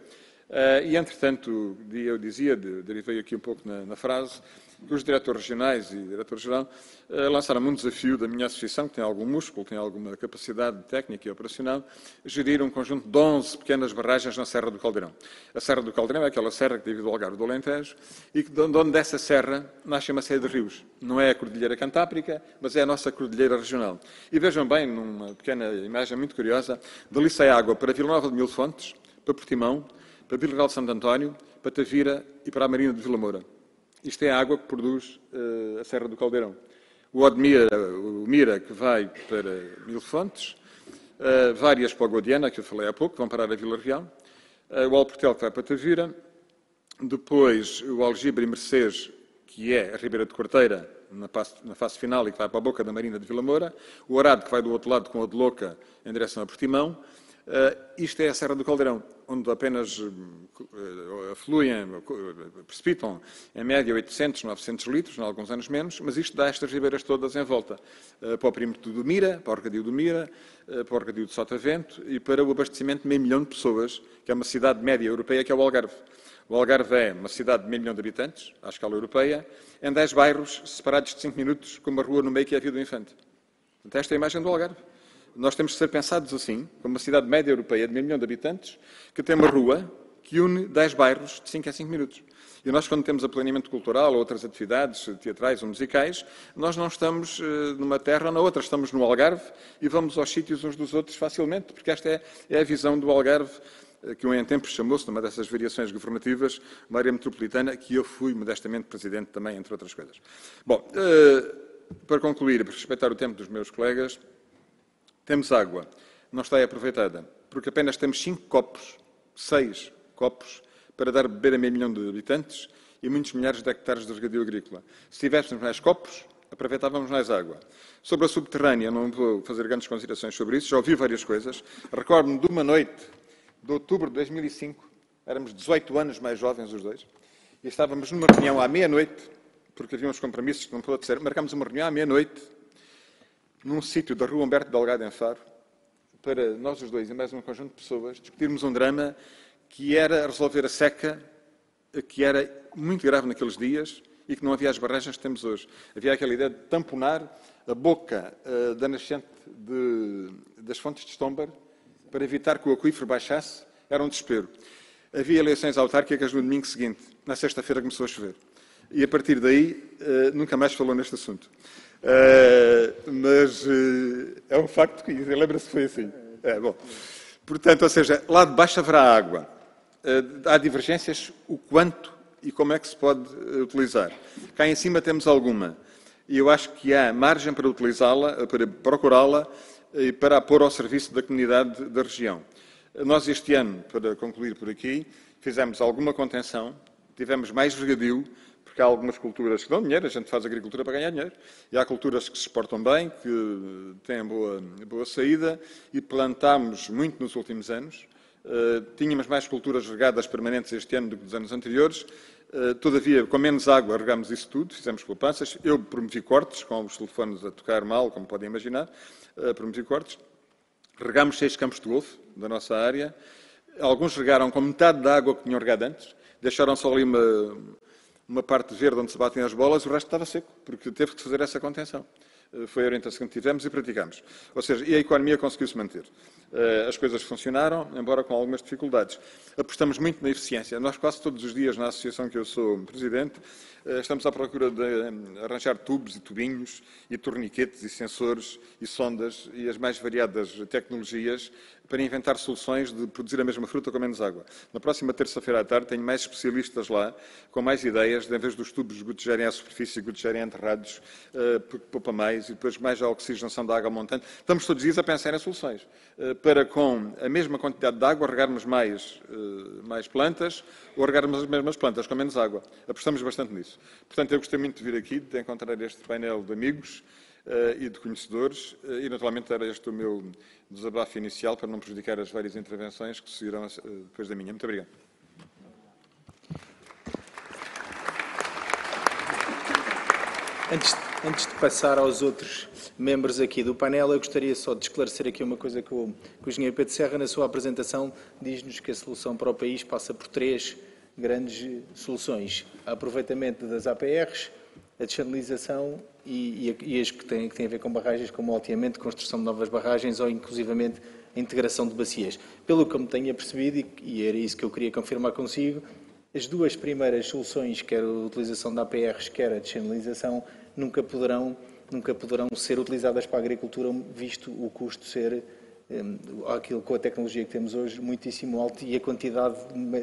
E, entretanto, eu dizia, derivei aqui um pouco na frase, que os diretores regionais e diretor-geral lançaram-me um desafio da minha associação, que tem algum músculo, tem alguma capacidade técnica e operacional, gerir um conjunto de 11 pequenas barragens na Serra do Caldeirão. A Serra do Caldeirão é aquela serra que divide o Algarve do Alentejo e que, de onde dessa serra nasce uma série de rios. Não é a Cordilheira Cantábrica, mas é a nossa Cordilheira Regional. E vejam bem, numa pequena imagem muito curiosa, dali sai água para Vila Nova de Mil Fontes, para Portimão, para Vila Real de Santo António, para Tavira e para a Marina de Vila Moura. Isto é a água que produz a Serra do Caldeirão. O Mira, que vai para Mil Fontes, várias para o Godiana, que eu falei há pouco, que vão parar a Vila Real, o Alportel, que vai para Tavira, depois o Algibre e Mercês, que é a Ribeira de Corteira, na fase final, e que vai para a boca da Marina de Vila Moura, o Arado, que vai do outro lado com a de Louca, em direção a Portimão, Isto é a Serra do Caldeirão, onde apenas precipitam, em média, 800, 900 litros, em alguns anos menos, mas isto dá estas ribeiras todas em volta, para o perímetro do Mira, para o Arcadio do Mira, para o Arcadio de Sotavento e para o abastecimento de 500 mil pessoas, que é uma cidade média europeia, que é o Algarve. O Algarve é uma cidade de 500 mil de habitantes, à escala europeia, em 10 bairros separados de 5 minutos, com uma rua no meio que é a Via do Infante. Portanto, esta é a imagem do Algarve. Nós temos de ser pensados assim, como uma cidade média europeia de 500 mil de habitantes, que tem uma rua que une 10 bairros de 5 a 5 minutos. E nós, quando temos a planeamento cultural ou outras atividades teatrais ou musicais, nós não estamos numa terra ou na outra, estamos no Algarve e vamos aos sítios uns dos outros facilmente, porque esta é a visão do Algarve, que em tempos chamou-se, numa dessas variações governativas, uma área metropolitana, que eu fui modestamente presidente também, entre outras coisas. Bom, para concluir e para respeitar o tempo dos meus colegas, temos água, não está aproveitada, porque apenas temos 6 copos, para dar a beber a 500 mil de habitantes e muitos milhares de hectares de regadio agrícola. Se tivéssemos mais copos, aproveitávamos mais água. Sobre a subterrânea, não vou fazer grandes considerações sobre isso, já ouvi várias coisas. Recordo-me de uma noite de outubro de 2005, éramos 18 anos mais jovens os dois, e estávamos numa reunião à meia-noite, porque havia uns compromissos que não pôde ser, marcámos uma reunião à meia-noite, num sítio da Rua Humberto Delgado, em Faro, para nós os dois e mais um conjunto de pessoas discutirmos um drama que era resolver a seca, que era muito grave naqueles dias e que não havia as barragens que temos hoje. Havia aquela ideia de tamponar a boca da nascente das fontes de Stomber para evitar que o aquífero baixasse. Era um desespero. Havia eleições autárquicas no domingo seguinte. Na sexta-feira começou a chover. E a partir daí nunca mais falou neste assunto. Mas é um facto que lembra-se que foi assim. Bom. Portanto, ou seja, lá de baixo haverá água. Há divergências o quanto e como é que se pode utilizar. Cá em cima temos alguma. E eu acho que há margem para utilizá-la, para procurá-la e para a pôr ao serviço da comunidade da região. Nós este ano, para concluir por aqui, fizemos alguma contenção, tivemos mais regadio, porque há algumas culturas que dão dinheiro, a gente faz agricultura para ganhar dinheiro, e há culturas que se exportam bem, que têm boa saída, e plantámos muito nos últimos anos. Tínhamos mais culturas regadas permanentes este ano do que nos anos anteriores, todavia, com menos água, regámos isso tudo, fizemos poupanças. Eu promovi cortes, com os telefones a tocar mal, como podem imaginar, promovi cortes. Regámos 6 campos de golfe da nossa área. Alguns regaram com metade da água que tinham regado antes, deixaram só ali uma parte verde onde se batem as bolas, o resto estava seco, porque teve que fazer essa contenção. Foi a orientação que tivemos e praticamos. Ou seja, e a economia conseguiu-se manter. As coisas funcionaram, embora com algumas dificuldades. Apostamos muito na eficiência. Nós quase todos os dias, na associação que eu sou presidente, estamos à procura de arranjar tubos e tubinhos e torniquetes e sensores e sondas e as mais variadas tecnologias para inventar soluções de produzir a mesma fruta com menos água. Na próxima terça-feira à tarde tenho mais especialistas lá, com mais ideias, de, em vez dos tubos gotejarem à superfície, gotejarem enterrados, porque poupa mais, e depois mais a oxigenação da água montante. Estamos todos os dias a pensar em soluções, para com a mesma quantidade de água regarmos mais plantas, ou regarmos as mesmas plantas com menos água. Apostamos bastante nisso. Portanto, eu gostei muito de vir aqui, de encontrar este painel de amigos e de conhecedores, e naturalmente era este o meu desabafo inicial, para não prejudicar as várias intervenções que seguirão depois da minha. Muito obrigado. Antes de passar aos outros membros aqui do painel, eu gostaria só de esclarecer aqui uma coisa que o engenheiro Pedro Serra, na sua apresentação, diz-nos que a solução para o país passa por 3 grandes soluções: aproveitamento das APRs, a dessalinização e as que têm a ver com barragens, como o alteamento, construção de novas barragens ou, inclusivamente, a integração de bacias. Pelo que eu me tenha percebido, e era isso que eu queria confirmar consigo, as 2 primeiras soluções, quer a utilização da APRs, quer a dessalinização, nunca poderão ser utilizadas para a agricultura, visto o custo ser, aquilo com a tecnologia que temos hoje, muitíssimo alto e a quantidade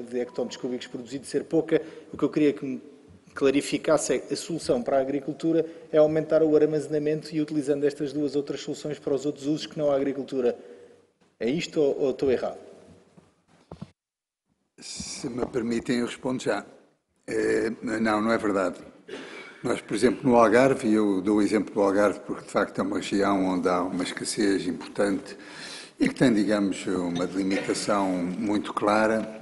de hectómetros cúbicos produzidos ser pouca. O que eu queria que me clarificasse é: a solução para a agricultura é aumentar o armazenamento e utilizando estas 2 outras soluções para os outros usos que não a agricultura. É isto ou estou errado? Se me permitem, eu respondo já. Não é verdade. Nós, por exemplo, no Algarve, e eu dou o exemplo do Algarve porque, de facto, é uma região onde há uma escassez importante e que tem, digamos, uma delimitação muito clara.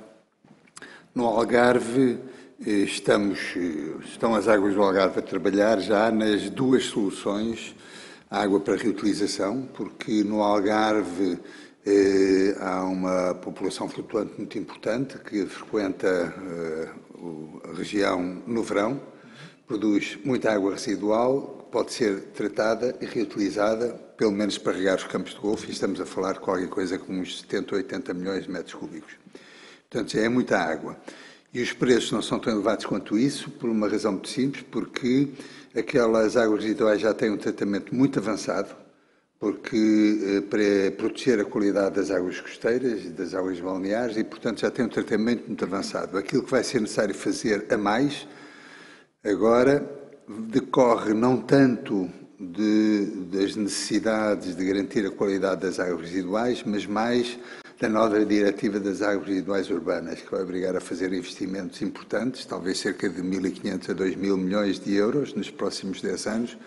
No Algarve, estão as águas do Algarve a trabalhar já nas duas soluções, a água para reutilização, porque no Algarve há uma população flutuante muito importante que frequenta a região no verão, produz muita água residual, que pode ser tratada e reutilizada, pelo menos para regar os campos de golfe, e estamos a falar de qualquer coisa como uns 70 ou 80 milhões de metros cúbicos. Portanto, é muita água. E os preços não são tão elevados quanto isso, por uma razão muito simples, porque aquelas águas residuais já têm um tratamento muito avançado, porque para proteger a qualidade das águas costeiras e das águas balneares, e, portanto, já tem um tratamento muito avançado. Aquilo que vai ser necessário fazer a mais, agora, decorre não tanto das necessidades de garantir a qualidade das águas residuais, mas mais da nova diretiva das águas residuais urbanas, que vai obrigar a fazer investimentos importantes, talvez cerca de 1.500 a 2.000 milhões de euros nos próximos 10 anos,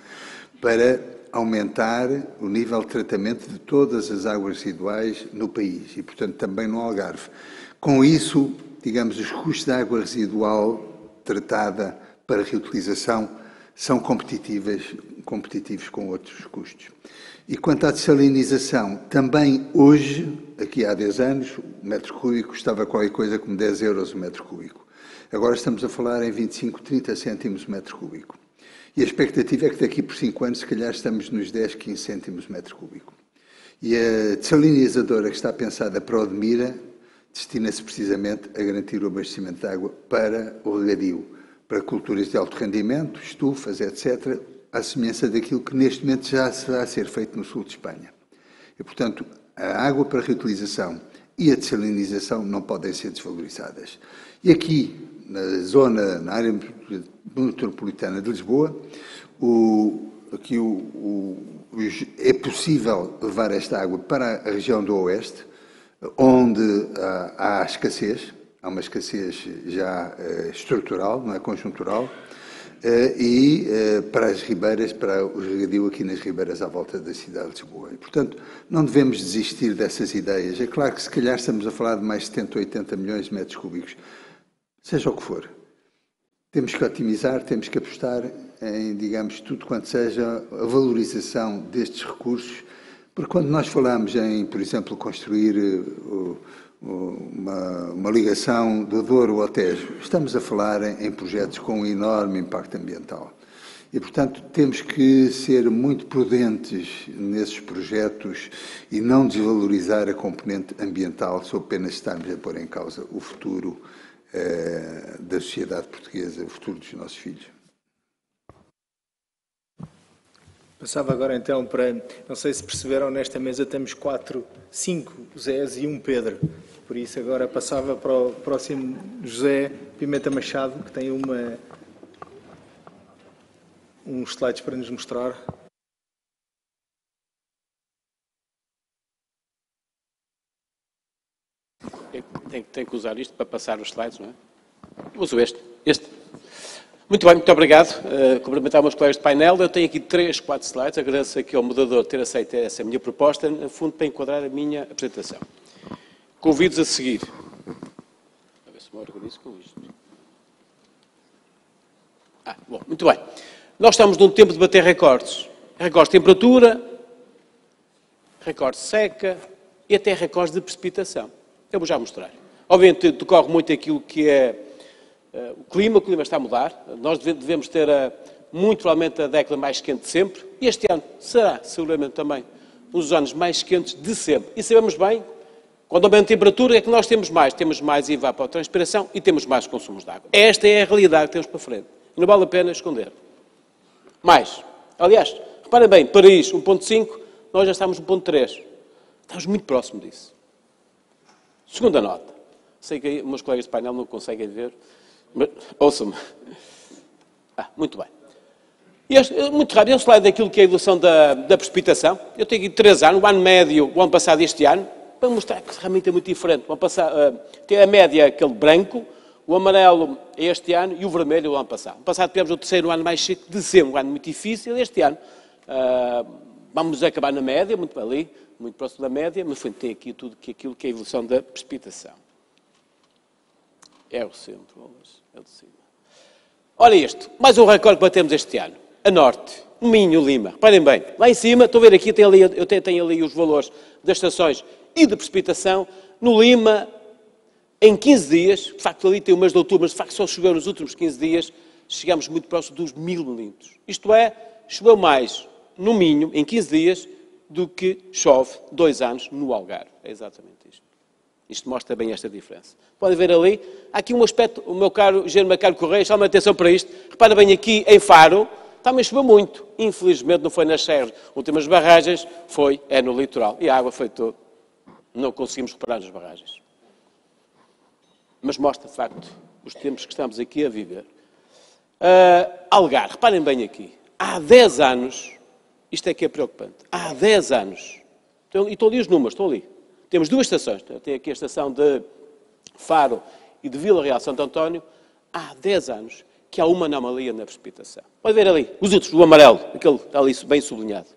para aumentar o nível de tratamento de todas as águas residuais no país e, portanto, também no Algarve. Com isso, digamos, os custos da água residual tratada para reutilização são competitivos com outros custos. E quanto à dessalinização, também hoje, aqui há 10 anos, o metro cúbico custava qualquer coisa como 10 euros o metro cúbico. Agora estamos a falar em 25, 30 cêntimos o metro cúbico. E a expectativa é que daqui por 5 anos, se calhar, estamos nos 10, 15 cêntimos o metro cúbico. E a dessalinizadora que está pensada para o Odmira destina-se precisamente a garantir o abastecimento de água para o regadio, para culturas de alto rendimento, estufas, etc., à semelhança daquilo que neste momento já está a ser feito no sul de Espanha. E, portanto, a água para reutilização e a dessalinização não podem ser desvalorizadas. E aqui, na área metropolitana de Lisboa, é possível levar esta água para a região do Oeste, onde há escassez, há uma escassez já estrutural, não é conjuntural, e para as ribeiras, para o regadio aqui nas ribeiras à volta da cidade de Lisboa. E, portanto, não devemos desistir dessas ideias. É claro que se calhar estamos a falar de mais de 70 ou 80 milhões de metros cúbicos, seja o que for. Temos que otimizar, temos que apostar em, digamos, tudo quanto seja a valorização destes recursos, porque quando nós falamos em, por exemplo, construir uma ligação do Douro ao Tejo, estamos a falar em projetos com um enorme impacto ambiental. E, portanto, temos que ser muito prudentes nesses projetos e não desvalorizar a componente ambiental sob pena de estarmos a pôr em causa o futuro da sociedade portuguesa, o futuro dos nossos filhos. Passava agora então para, não sei se perceberam, nesta mesa temos 5 Zés e um Pedro. Por isso agora passava para o próximo José Pimenta Machado, que tem uns slides para nos mostrar. Tem que usar isto para passar os slides, não é? Uso este. Muito bem, muito obrigado. Cumprimentar os meus colegas de painel. Eu tenho aqui 3, 4 slides. Agradeço aqui ao moderador ter aceito essa minha proposta, no fundo, para enquadrar a minha apresentação. Convido-os a seguir. A ver se me organizo com isto. Bom, muito bem. Nós estamos num tempo de bater recordes. Recordes de temperatura, recordes de seca e até recordes de precipitação. Eu vou já mostrar. Obviamente, decorre muito aquilo que é o clima está a mudar. Nós devemos ter, muito provavelmente, a década mais quente de sempre. E este ano será, seguramente, também um dos anos mais quentes de sempre. E sabemos bem, quando aumenta a temperatura, é que nós temos mais evapotranspiração e temos mais consumos de água. Esta é a realidade que temos para frente. E não vale a pena esconder. Aliás, reparem bem, Paris 1.5, nós já estamos 1.3. Estamos muito próximo disso. Segunda nota. Sei que os meus colegas de painel não conseguem ver, mas ouçam-me. Muito bem. Muito rápido, é um slide daquilo que é a evolução da precipitação. Eu tenho aqui 3 anos, o ano médio, o ano passado e este ano, para mostrar que realmente é muito diferente. Tem a média aquele branco, o amarelo é este ano e o vermelho é o ano passado. No passado tivemos o terceiro ano mais seco de sempre, um ano muito difícil. Este ano, vamos acabar na média, muito ali, muito próximo da média, mas tem aqui tudo aquilo que é a evolução da precipitação. É o centro, é o de cima. Olha este, mais um recorde que batemos este ano. A norte, Minho, Lima. Reparem bem, lá em cima, estou a ver aqui, eu tenho ali os valores das estações e de precipitação. No Lima, em 15 dias, de facto ali tem o mês de outubro, mas de facto só choveu nos últimos 15 dias, chegamos muito próximo dos 1000 milímetros. Isto é, choveu mais no Minho, em 15 dias, do que chove 2 anos no Algarve. É exatamente isto. Isto mostra bem esta diferença. Podem ver ali, há aqui um aspecto, o meu caro engenheiro Macário Correia, chama a atenção para isto. Repara bem aqui em Faro, também choveu muito. Infelizmente não foi nas serras, últimas barragens, é no litoral. E a água foi toda. Não conseguimos reparar nas barragens. Mas mostra, de facto, os tempos que estamos aqui a viver. Algarve, reparem bem aqui. Há 10 anos, isto é que é preocupante, há 10 anos, e estão ali os números, estão ali. Temos 2 estações, tem aqui a estação de Faro e de Vila Real Santo António, há 10 anos que há uma anomalia na precipitação. Pode ver ali, os outros, o amarelo, aquele está ali bem sublinhado.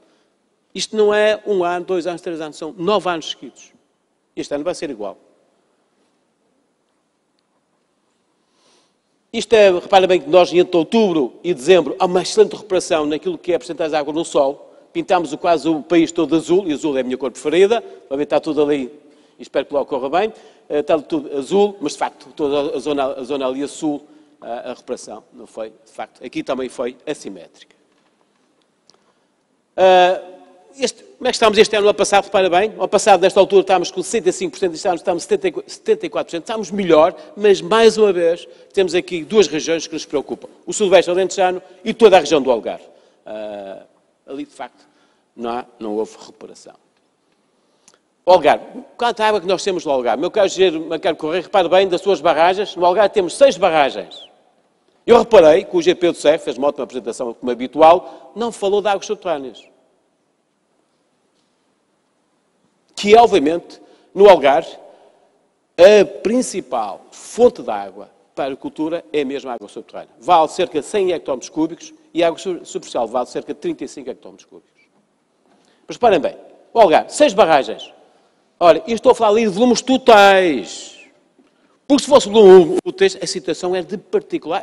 Isto não é 1 ano, 2 anos, 3 anos, são 9 anos seguidos. Este ano vai ser igual. Isto é, repara bem que nós, entre outubro e dezembro, há uma excelente recuperação naquilo que é a porcentagem de água no sol. Pintámos quase o país todo azul, e azul é a minha cor preferida. Para ver, está tudo ali, e espero que logo corra bem. Está tudo azul, mas de facto, toda a zona ali a sul, a recuperação não foi, de facto. Aqui também foi assimétrica. Como é que estamos este ano? No ano passado, repara bem, no ano passado, nesta altura, estávamos com 65%, este ano estamos 74%, estamos melhor, mas, mais uma vez, temos aqui 2 regiões que nos preocupam. O Sudoeste Alentejano e toda a região do Algarve. Ali, de facto, não houve recuperação. O Algarve, quanta água que nós temos no Algarve? Meu caro engenheiro Macário Correia, repare bem das suas barragens. No Algarve temos 6 barragens. Eu reparei que o GP do CEF, fez uma ótima apresentação como habitual, não falou de águas subterrâneas. Que é, obviamente, no Algarve, a principal fonte de água para a agricultura é mesmo a água subterrânea. Vale cerca de 100 hectómetros cúbicos e a água superficial vale cerca de 35 hectómetros cúbicos. Mas reparem bem, o Algarve, 6 barragens. Ora, eu estou a falar ali de volumes totais. Porque se fosse volume úteis, a situação é de particular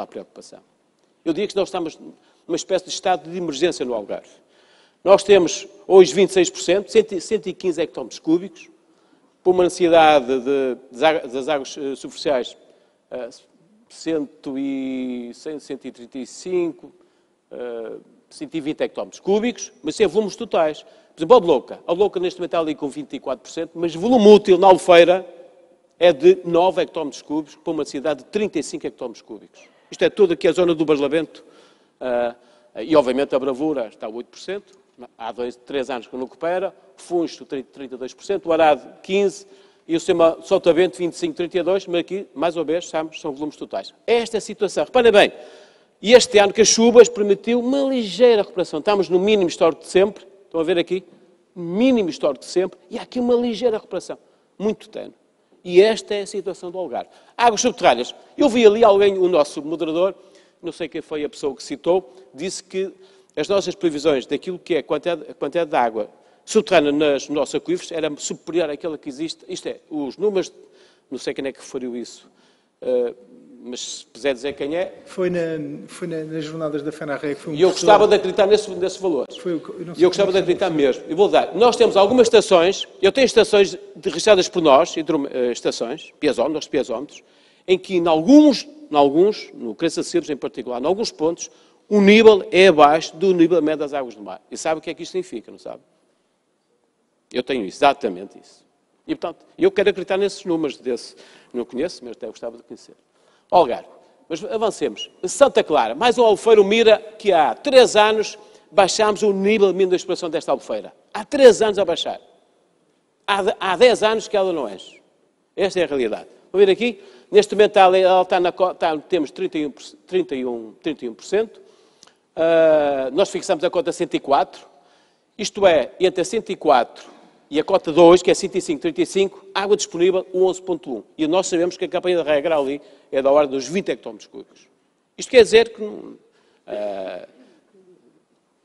preocupação. Eu diria que nós estamos numa espécie de estado de emergência no Algarve. Nós temos hoje 26%, 115 hectómetros cúbicos, por uma necessidade das águas superficiais 135, 120 hectómetros cúbicos, mas sem volumes totais. Por exemplo, a Louca neste momento está ali com 24%, mas o volume útil na Albufeira é de 9 hectómetros cúbicos, por uma necessidade de 35 hectómetros cúbicos. Isto é tudo aqui a zona do Barlavento, e obviamente a Bravura está a 8%, há 3 anos que não recupera, o Funcho 32%, o Arado 15%, e o Sotavento 25%, 32%, mas aqui, mais uma vez, são volumes totais. Esta é a situação. Reparem bem, e este ano que as chuvas permitiu uma ligeira recuperação. Estamos no mínimo histórico de sempre, estão a ver aqui, mínimo histórico de sempre, e há aqui uma ligeira recuperação, muito tenue. E esta é a situação do Algarve. Águas subterrâneas. Eu vi ali alguém, o nosso moderador, não sei quem foi a pessoa que citou, disse que as nossas previsões daquilo que é a quantidade de água subterrânea nos nossos aquíferos era superior àquela que existe. Isto é, os números, não sei quem é que referiu isso, mas se puder dizer quem é... Foi nas jornadas da FENARRE. E eu gostava de acreditar nesses valores. E eu gostava de acreditar mesmo. E vou dar. Nós temos algumas estações, eu tenho estações registradas por nós, estações, piazómetros, em que em alguns, no Crença Silves em particular, em alguns pontos, o nível é abaixo do nível médio das águas do mar. E sabe o que é que isto significa, não sabe? Eu tenho exatamente isso. E, portanto, eu quero acreditar nesses números desse. Não conheço, mas até gostava de conhecer. Algarve. Mas avancemos. Santa Clara, mais um Albufeira mira que há 3 anos baixámos o nível mínimo da exploração desta Albufeira. Há 3 anos a baixar. Há 10 anos que ela não enche. Esta é a realidade. Vão ver aqui? Neste momento ela temos 31%. Nós fixamos a cota 104. Isto é, entre a 104 e a cota 2, que é 105,35, água disponível 11,1. E nós sabemos que a campanha de regra ali é da ordem dos 20 hectómetros cúbicos. Isto quer dizer que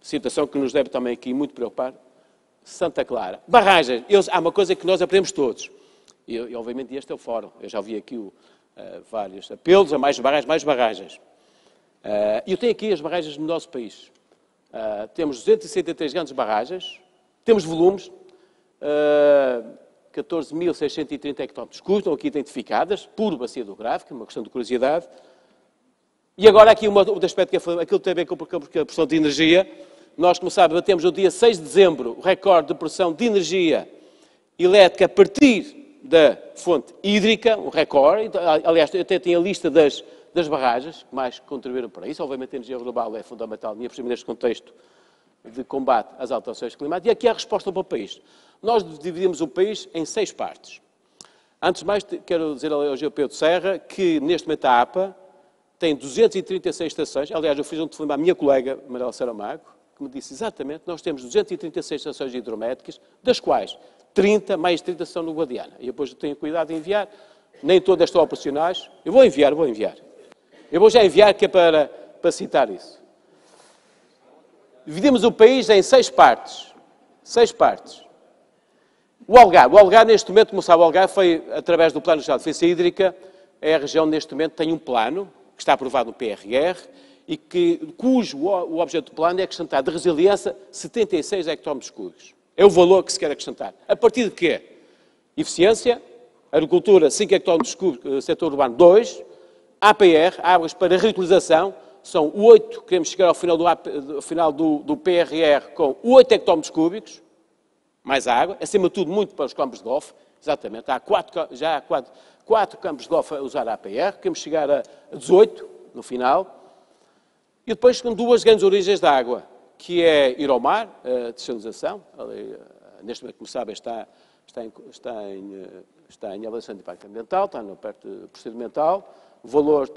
situação que nos deve também aqui muito preocupar. Santa Clara. Barragens. Há uma coisa que nós aprendemos todos. E obviamente este é o fórum. Eu já ouvi aqui vários apelos a mais barragens, mais barragens. Eu tenho aqui as barragens no nosso país. Temos 273 grandes barragens, temos volumes, 14.630 hectómetros cúbicos, estão aqui identificadas, por bacia do Gráfico, uma questão de curiosidade. E agora aqui outro aspecto que é aquilo que tem a ver com a produção de energia. Nós, como sabe, batemos no dia 6 de dezembro o recorde de produção de energia elétrica a partir da fonte hídrica, o recorde. Aliás, eu até tenho a lista das barragens que mais contribuíram para isso. Obviamente, a energia global é fundamental, e por cima neste contexto de combate às alterações climáticas. E aqui a resposta para o país. Nós dividimos o país em 6 partes. Antes de mais, quero dizer ao Gil Pedro Serra que, neste momento, a APA tem 236 estações. Aliás, eu fiz um telefonema à minha colega, Manuela Saramago, que me disse exatamente, nós temos 236 estações hidrométricas, das quais 30, mais 30 são no Guadiana. E depois eu tenho cuidado em enviar. Nem todas estão operacionais. Eu vou enviar. Eu vou já enviar, que é para citar isso. Dividimos o país em 6 partes. 6 partes. O Algarve, neste momento, como sabe, o Algarve foi, através do Plano Regional de Defesa Hídrica, é a região, neste momento, tem um plano, que está aprovado no PRR, e cujo o objeto do plano é acrescentar de resiliência 76 hectómetros cúbicos. É o valor que se quer acrescentar. A partir de quê? Eficiência, agricultura, 5 hectómetros cúbicos, setor urbano, 2, APR, águas para reutilização, são 8, queremos chegar ao final do PRR com 8 hectómetros cúbicos, mais água, acima de tudo muito para os campos de golfe, exatamente, já há 4 campos de golfe a usar a APR, queremos chegar a 18 no final, e depois com 2 grandes origens de água, que é ir ao mar, a dessalinização, neste momento, como sabem, está em avaliação de impacto ambiental, está no perto procedimental, o valor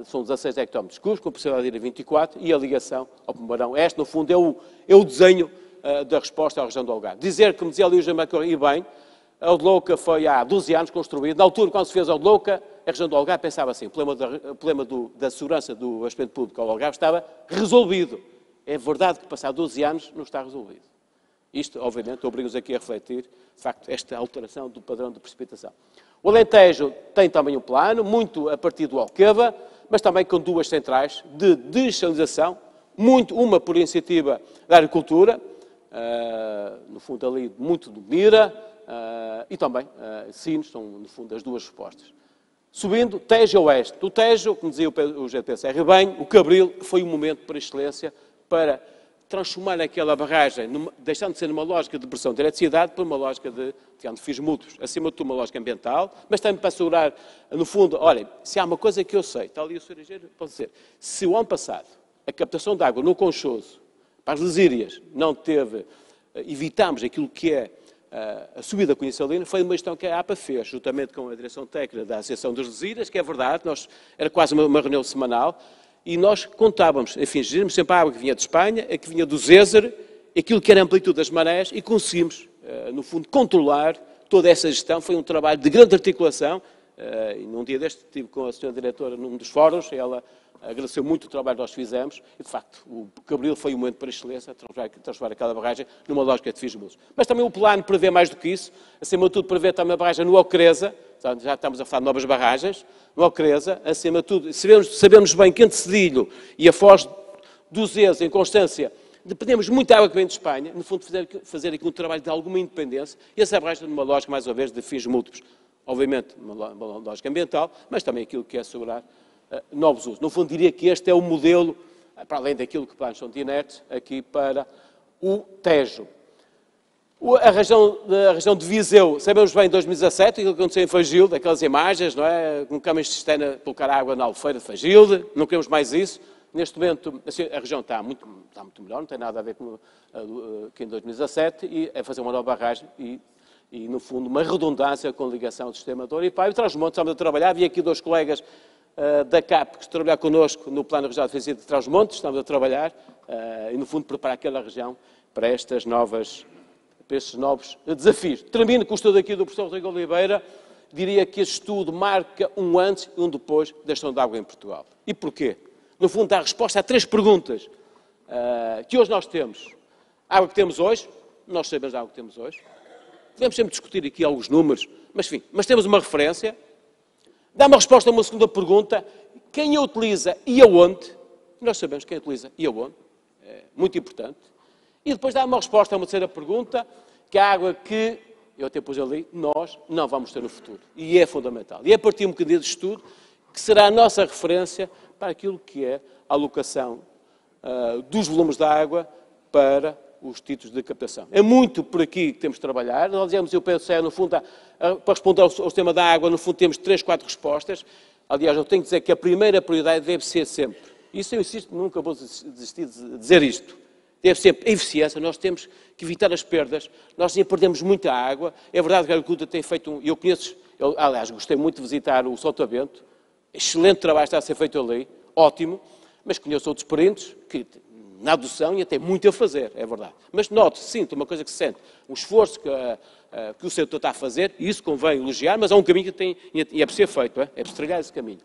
são 16 hectómetros cúbicos, com a possibilidade de ir a 24, e a ligação ao Pomarão. Este, no fundo, é o desenho da resposta à região do Algarve. Dizer, como dizia ali o Jaime e bem, a Odlouca foi há 12 anos construída. Na altura, quando se fez a Odlouca, a região do Algarve pensava assim, o problema da segurança do abastecimento público ao Algarve estava resolvido. É verdade que, passado 12 anos, não está resolvido. Isto, obviamente, obriga-nos aqui a refletir, de facto, esta alteração do padrão de precipitação. O Alentejo tem também um plano, muito a partir do Alqueva, mas também com 2 centrais de dessalinização, uma por iniciativa da agricultura, no fundo ali muito do Mira, e também Sines, são no fundo as 2 respostas. Subindo, Tejo Oeste. Do Tejo, como dizia o GTCR bem, o Cabril foi um momento por excelência para transformar aquela barragem, deixando de ser numa lógica de pressão de eletricidade, para uma lógica de fins mútuos, acima de tudo uma lógica ambiental, mas também para assegurar, no fundo, olha, se há uma coisa que eu sei, está ali o Sr. Engenheiro, pode dizer, se o ano passado a captação de água no Conchoso, para as lesírias, não teve, evitámos aquilo que é a subida da Cunha Salina, foi uma gestão que a APA fez, juntamente com a direção técnica da Associação das Lesírias, que é verdade, era quase uma reunião semanal, e nós contávamos, enfim, geríamos sempre a água que vinha de Espanha, a que vinha do Zézer, aquilo que era a amplitude das marés, e conseguimos, no fundo, controlar toda essa gestão. Foi um trabalho de grande articulação, e num dia deste estive com a senhora diretora num dos fóruns, e ela agradeceu muito o trabalho que nós fizemos, e de facto, o Cabril foi um momento para excelência, transformar aquela barragem numa lógica de fins mútuos. Mas também o plano prevê mais do que isso, acima de tudo prevê também a barragem no Alquereza, já estamos a falar de novas barragens, no Alquereza, acima de tudo, sabemos bem que entre Cedilho e a Foz do Zez, em Constância, dependemos muito da água que vem de Espanha, no fundo fazer aqui um trabalho de alguma independência, e essa barragem numa lógica, mais uma vez, de fins mútuos. Obviamente, uma lógica ambiental, mas também aquilo que é assegurar novos usos. No fundo, diria que este é o modelo, para além daquilo que planos são de inertes, aqui para o Tejo. A região de Viseu, sabemos bem, em 2017, aquilo que aconteceu em Fagilde, aquelas imagens, não é? Com câmaras de cisterna, colocar água na albufeira de Fagilde, não queremos mais isso. Neste momento, a região está muito melhor, não tem nada a ver com que em 2017, e é fazer uma nova barragem e, no fundo, uma redundância com ligação ao sistema de Oripai. O Trás-os-Montes, estamos a trabalhar, vi aqui 2 colegas da CAP que estão a trabalhar connosco no Plano Regional de Defesa de Trás-os-Montes, estamos a trabalhar e, no fundo, preparar aquela região para estes novos desafios. Termino com o estudo aqui do professor Rodrigo Oliveira. Diria que este estudo marca um antes e um depois da gestão de água em Portugal. E porquê? No fundo, dá resposta a 3 perguntas. que hoje nós temos. A água que temos hoje, nós sabemos a água que temos hoje. Podemos sempre discutir aqui alguns números, mas enfim, mas temos uma referência. Dá uma resposta a uma segunda pergunta. Quem a utiliza e aonde? Nós sabemos quem a utiliza e aonde. É muito importante. E depois dá uma resposta a uma terceira pergunta, que a água que, eu até pus ali, nós não vamos ter no futuro. E é fundamental. E é a partir de um bocadinho de estudo que será a nossa referência para aquilo que é a alocação dos volumes da água para os títulos de captação. É muito por aqui que temos de trabalhar. Nós dizemos, eu penso, no fundo, para responder ao tema da água, no fundo temos 3, 4 respostas. Aliás, eu tenho que dizer que a primeira prioridade deve ser sempre, isso eu insisto, nunca vou desistir de dizer isto, deve ser a eficiência. Nós temos que evitar as perdas. Nós já perdemos muita água. É verdade que a agricultura tem feito eu conheço, aliás, gostei muito de visitar o Sotavento, excelente trabalho está a ser feito ali, ótimo, mas conheço outros peritos que na adoção e até muito a fazer, é verdade. Mas sinto uma coisa que se sente, um esforço que o setor está a fazer, e isso convém elogiar, mas há um caminho que tem, e é preciso ser feito, é preciso trilhar esse caminho.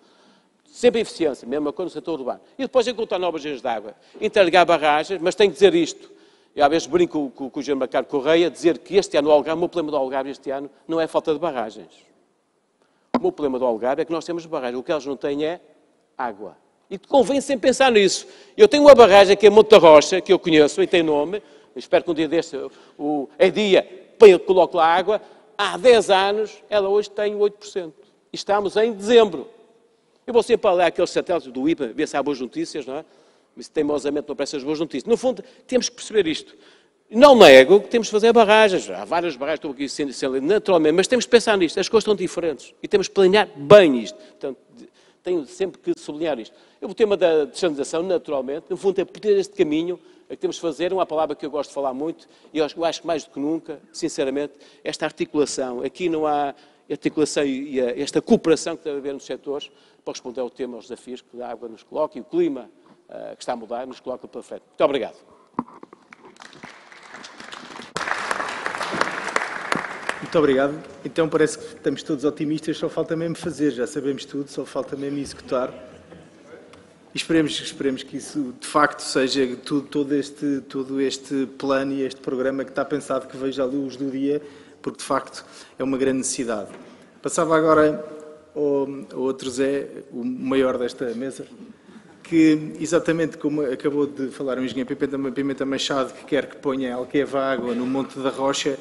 Sempre a eficiência, mesmo coisa no setor urbano. E depois encontrar novas redes de água, interligar barragens, mas tenho que dizer isto, eu às vezes brinco com o Jean Macaro Correia, dizer que este ano o Algarve, o meu problema do Algarve este ano não é falta de barragens. O meu problema do Algarve é que nós temos barragens, o que eles não têm é água. E convém sempre pensar nisso. Eu tenho uma barragem que é Monte da Rocha, que eu conheço e tem nome, espero que um dia deste, é dia, coloque lá água, há 10 anos, ela hoje tem 8%. E estamos em dezembro. Eu vou sempre olhar aqueles satélites do IPA, ver se há boas notícias, não é? Mas teimosamente não aparecem as boas notícias. No fundo, temos que perceber isto. Não nego que temos que fazer barragens. Há várias barragens, estou aqui sendo naturalmente, mas temos que pensar nisto. As coisas estão diferentes. E temos que planear bem isto. Portanto, tenho sempre que sublinhar isto. O tema da dessalinização, naturalmente, no fundo, é perder este caminho que temos de fazer, uma palavra que eu gosto de falar muito, e eu acho que mais do que nunca, sinceramente, esta articulação. Aqui não há articulação e esta cooperação que deve haver nos setores para responder ao tema, aos desafios que a água nos coloca e o clima que está a mudar nos coloca para frente. Muito obrigado. Muito obrigado. Então parece que estamos todos otimistas, só falta mesmo fazer, já sabemos tudo, só falta mesmo executar. E esperemos que isso de facto seja todo este plano e este programa que está pensado que veja a luz do dia, porque de facto é uma grande necessidade. Passava agora ao outro Zé, o maior desta mesa, que exatamente como acabou de falar o engenheiro Pimenta Machado, que quer que ponha Alqueva água no Monte da Rocha.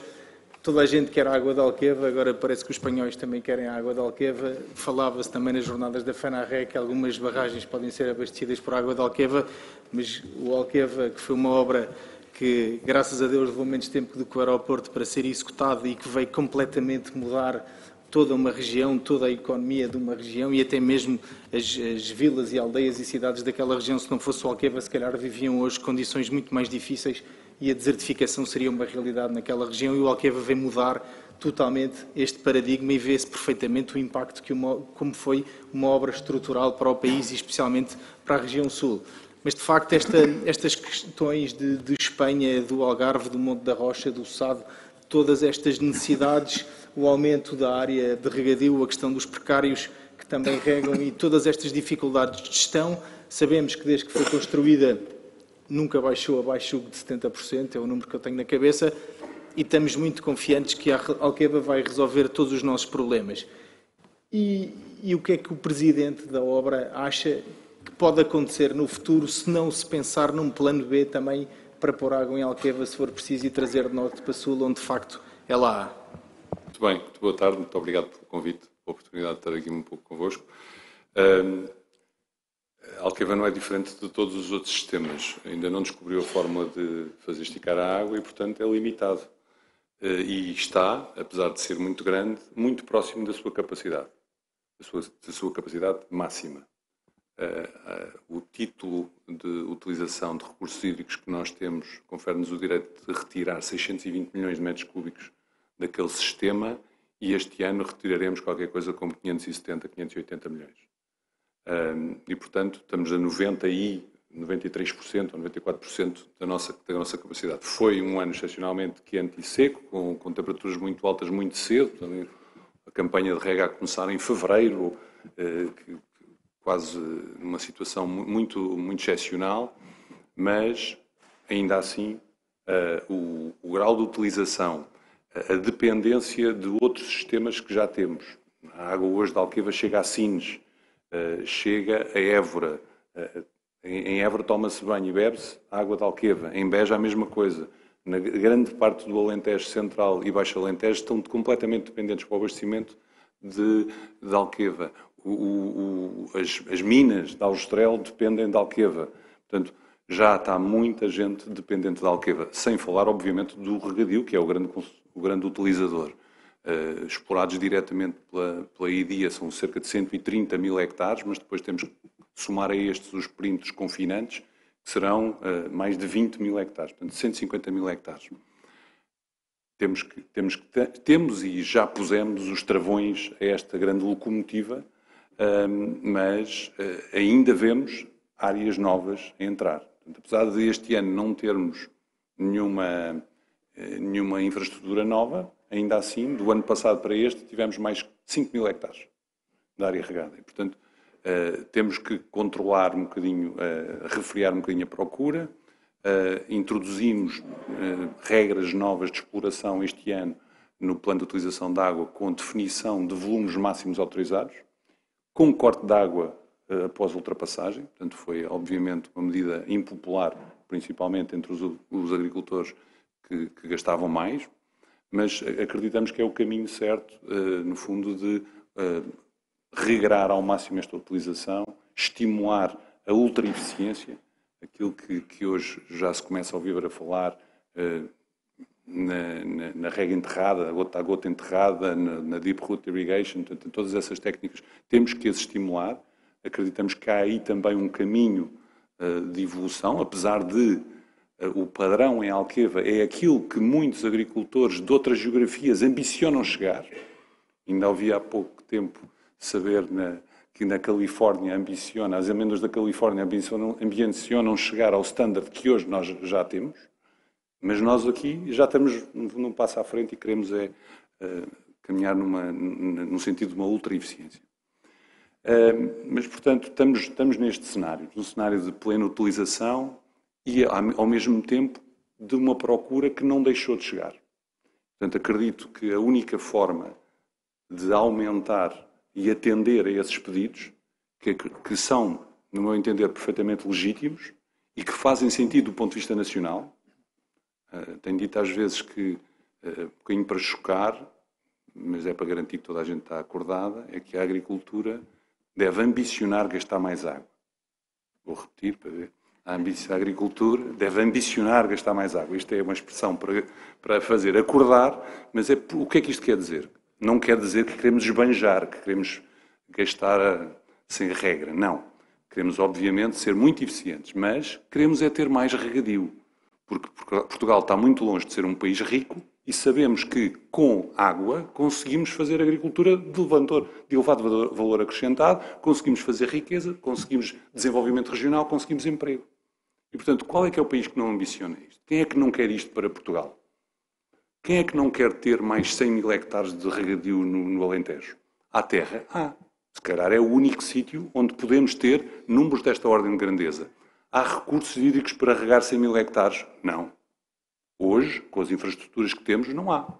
Toda a gente quer água de Alqueva, agora parece que os espanhóis também querem água de Alqueva. Falava-se também nas jornadas da FENARRE que algumas barragens podem ser abastecidas por água de Alqueva, mas o Alqueva, que foi uma obra que, graças a Deus, levou menos tempo do que o aeroporto para ser executado e que veio completamente mudar toda uma região, toda a economia de uma região e até mesmo as vilas e aldeias e cidades daquela região, se não fosse o Alqueva, se calhar viviam hoje condições muito mais difíceis e a desertificação seria uma realidade naquela região, e o Alqueva vem mudar totalmente este paradigma e vê-se perfeitamente o impacto como foi uma obra estrutural para o país e especialmente para a região sul. Mas, de facto, estas questões de Espanha, do Algarve, do Monte da Rocha, do Sado, todas estas necessidades, o aumento da área de regadio, a questão dos precários que também regam e todas estas dificuldades de gestão, sabemos que desde que foi construída nunca baixou abaixo de 70%, é o número que eu tenho na cabeça, e estamos muito confiantes que a Alqueva vai resolver todos os nossos problemas. E o que é que o Presidente da obra acha que pode acontecer no futuro se não se pensar num plano B também para pôr água em Alqueva, se for preciso, e trazer de norte para sul, onde de facto ela há? Muito bem, muito boa tarde, muito obrigado pelo convite, pela oportunidade de estar aqui um pouco convosco. A Alqueva não é diferente de todos os outros sistemas. Ainda não descobriu a fórmula de fazer esticar a água e, portanto, é limitado. E está, apesar de ser muito grande, muito próximo da sua capacidade, da sua capacidade máxima. O título de utilização de recursos hídricos que nós temos confere-nos o direito de retirar 620 milhões de metros cúbicos daquele sistema e este ano retiraremos qualquer coisa como 570, 580 milhões. E, portanto, estamos a 93% ou 94% da nossa capacidade. Foi um ano excepcionalmente quente e seco, com temperaturas muito altas muito cedo. Também a campanha de rega a começar em fevereiro, quase numa situação muito, muito excepcional, mas, ainda assim, o grau de utilização, a dependência de outros sistemas que já temos. A água hoje de Alqueva chega a Sines, chega a Évora. Em Évora toma-se banho e bebe-se água de Alqueva. Em Beja a mesma coisa. Na grande parte do Alentejo Central e Baixo Alentejo estão completamente dependentes para o abastecimento de Alqueva. As minas de Aljustrel dependem de Alqueva. Portanto, já está muita gente dependente de Alqueva. Sem falar, obviamente, do regadio, que é o grande utilizador. Explorados diretamente pela IDIA são cerca de 130 mil hectares, mas depois temos que somar a estes os perímetros confinantes, que serão mais de 20 mil hectares, portanto 150 mil hectares. Temos e já pusemos os travões a esta grande locomotiva, mas ainda vemos áreas novas a entrar. Portanto, apesar de este ano não termos nenhuma infraestrutura nova, ainda assim, do ano passado para este, tivemos mais 5 mil hectares de área regada. E, portanto, temos que controlar um bocadinho, refriar um bocadinho a procura. Introduzimos regras novas de exploração este ano no plano de utilização de água, com definição de volumes máximos autorizados, com corte de água após ultrapassagem. Portanto, foi, obviamente, uma medida impopular, principalmente entre os agricultores que gastavam mais, mas acreditamos que é o caminho certo, no fundo, de regrar ao máximo esta utilização, estimular a ultra-eficiência, aquilo que hoje já se começa a ouvir a falar na rega enterrada, a gota enterrada, na deep root irrigation, portanto, todas essas técnicas temos que as estimular. Acreditamos que há aí também um caminho de evolução, apesar de o padrão em Alqueva é aquilo que muitos agricultores de outras geografias ambicionam chegar. Ainda ouvi há pouco tempo saber que na Califórnia as amêndoas da Califórnia ambicionam chegar ao standard que hoje nós já temos, mas nós aqui já estamos num passo à frente e queremos caminhar no sentido de uma ultra-eficiência. Mas, portanto, estamos neste cenário, num cenário de plena utilização e, ao mesmo tempo, de uma procura que não deixou de chegar. Portanto, acredito que a única forma de aumentar e atender a esses pedidos, que são, no meu entender, perfeitamente legítimos e que fazem sentido do ponto de vista nacional. Tenho dito às vezes que, um bocadinho para chocar, mas é para garantir que toda a gente está acordada, é que a agricultura deve ambicionar gastar mais água. Vou repetir para ver. A agricultura deve ambicionar gastar mais água. Isto é uma expressão para fazer acordar, mas o que é que isto quer dizer? Não quer dizer que queremos esbanjar, que queremos gastar sem regra. Não. Queremos, obviamente, ser muito eficientes, mas queremos é ter mais regadio. Porque Portugal está muito longe de ser um país rico e sabemos que, com água, conseguimos fazer agricultura de elevado valor acrescentado, conseguimos fazer riqueza, conseguimos desenvolvimento regional, conseguimos emprego. E, portanto, qual é que é o país que não ambiciona isto? Quem é que não quer isto para Portugal? Quem é que não quer ter mais 100 mil hectares de regadio no Alentejo? Há terra? Se calhar é o único sítio onde podemos ter números desta ordem de grandeza. Há recursos hídricos para regar 100 mil hectares? Não. Hoje, com as infraestruturas que temos, não há.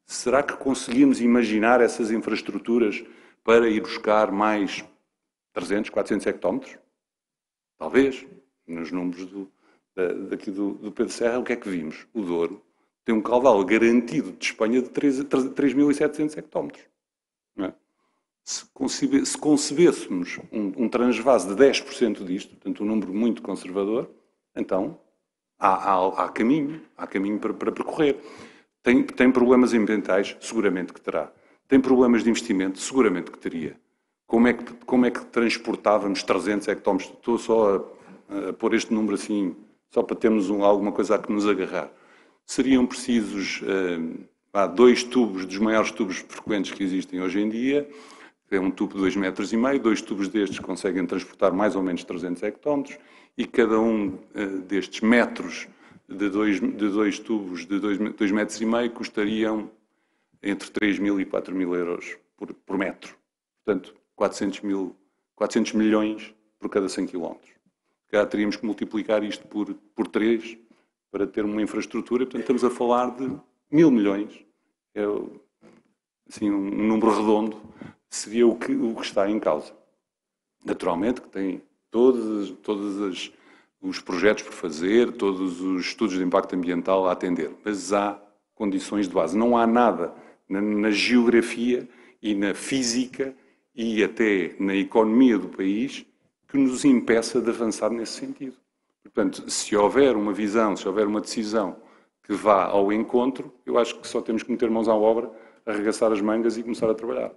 Será que conseguimos imaginar essas infraestruturas para ir buscar mais 300, 400 hectómetros? Talvez. Nos números daqui do Pedro Serra, o que é que vimos? O Douro tem um caudal garantido de Espanha de 3.700 hectómetros. Não é? Se concebêssemos um transvase de 10% disto, portanto um número muito conservador, então há caminho para percorrer. Tem problemas ambientais? Seguramente que terá. Tem problemas de investimento? Seguramente que teria. Como é que transportávamos 300 hectómetros? Estou só a pôr este número assim, só para termos alguma coisa a que nos agarrar. Seriam precisos 2 tubos dos maiores tubos frequentes que existem hoje em dia. É um tubo de 2,5 metros, 2 tubos destes conseguem transportar mais ou menos 300 hectómetros e cada um destes metros de dois tubos de 2,5 metros custariam entre 3.000 e 4.000 euros por metro. Portanto, 400 milhões por cada 100 quilómetros. cá teríamos que multiplicar isto por 3 para ter uma infraestrutura. Portanto, estamos a falar de 1.000 milhões. É assim, um número redondo, se vê o que está em causa. Naturalmente que tem todos os projetos por fazer, todos os estudos de impacto ambiental a atender, mas há condições de base. Não há nada na geografia e na física e até na economia do país que nos impeça de avançar nesse sentido. Portanto, se houver uma visão, se houver uma decisão que vá ao encontro, eu acho que só temos que meter mãos à obra, arregaçar as mangas e começar a trabalhar.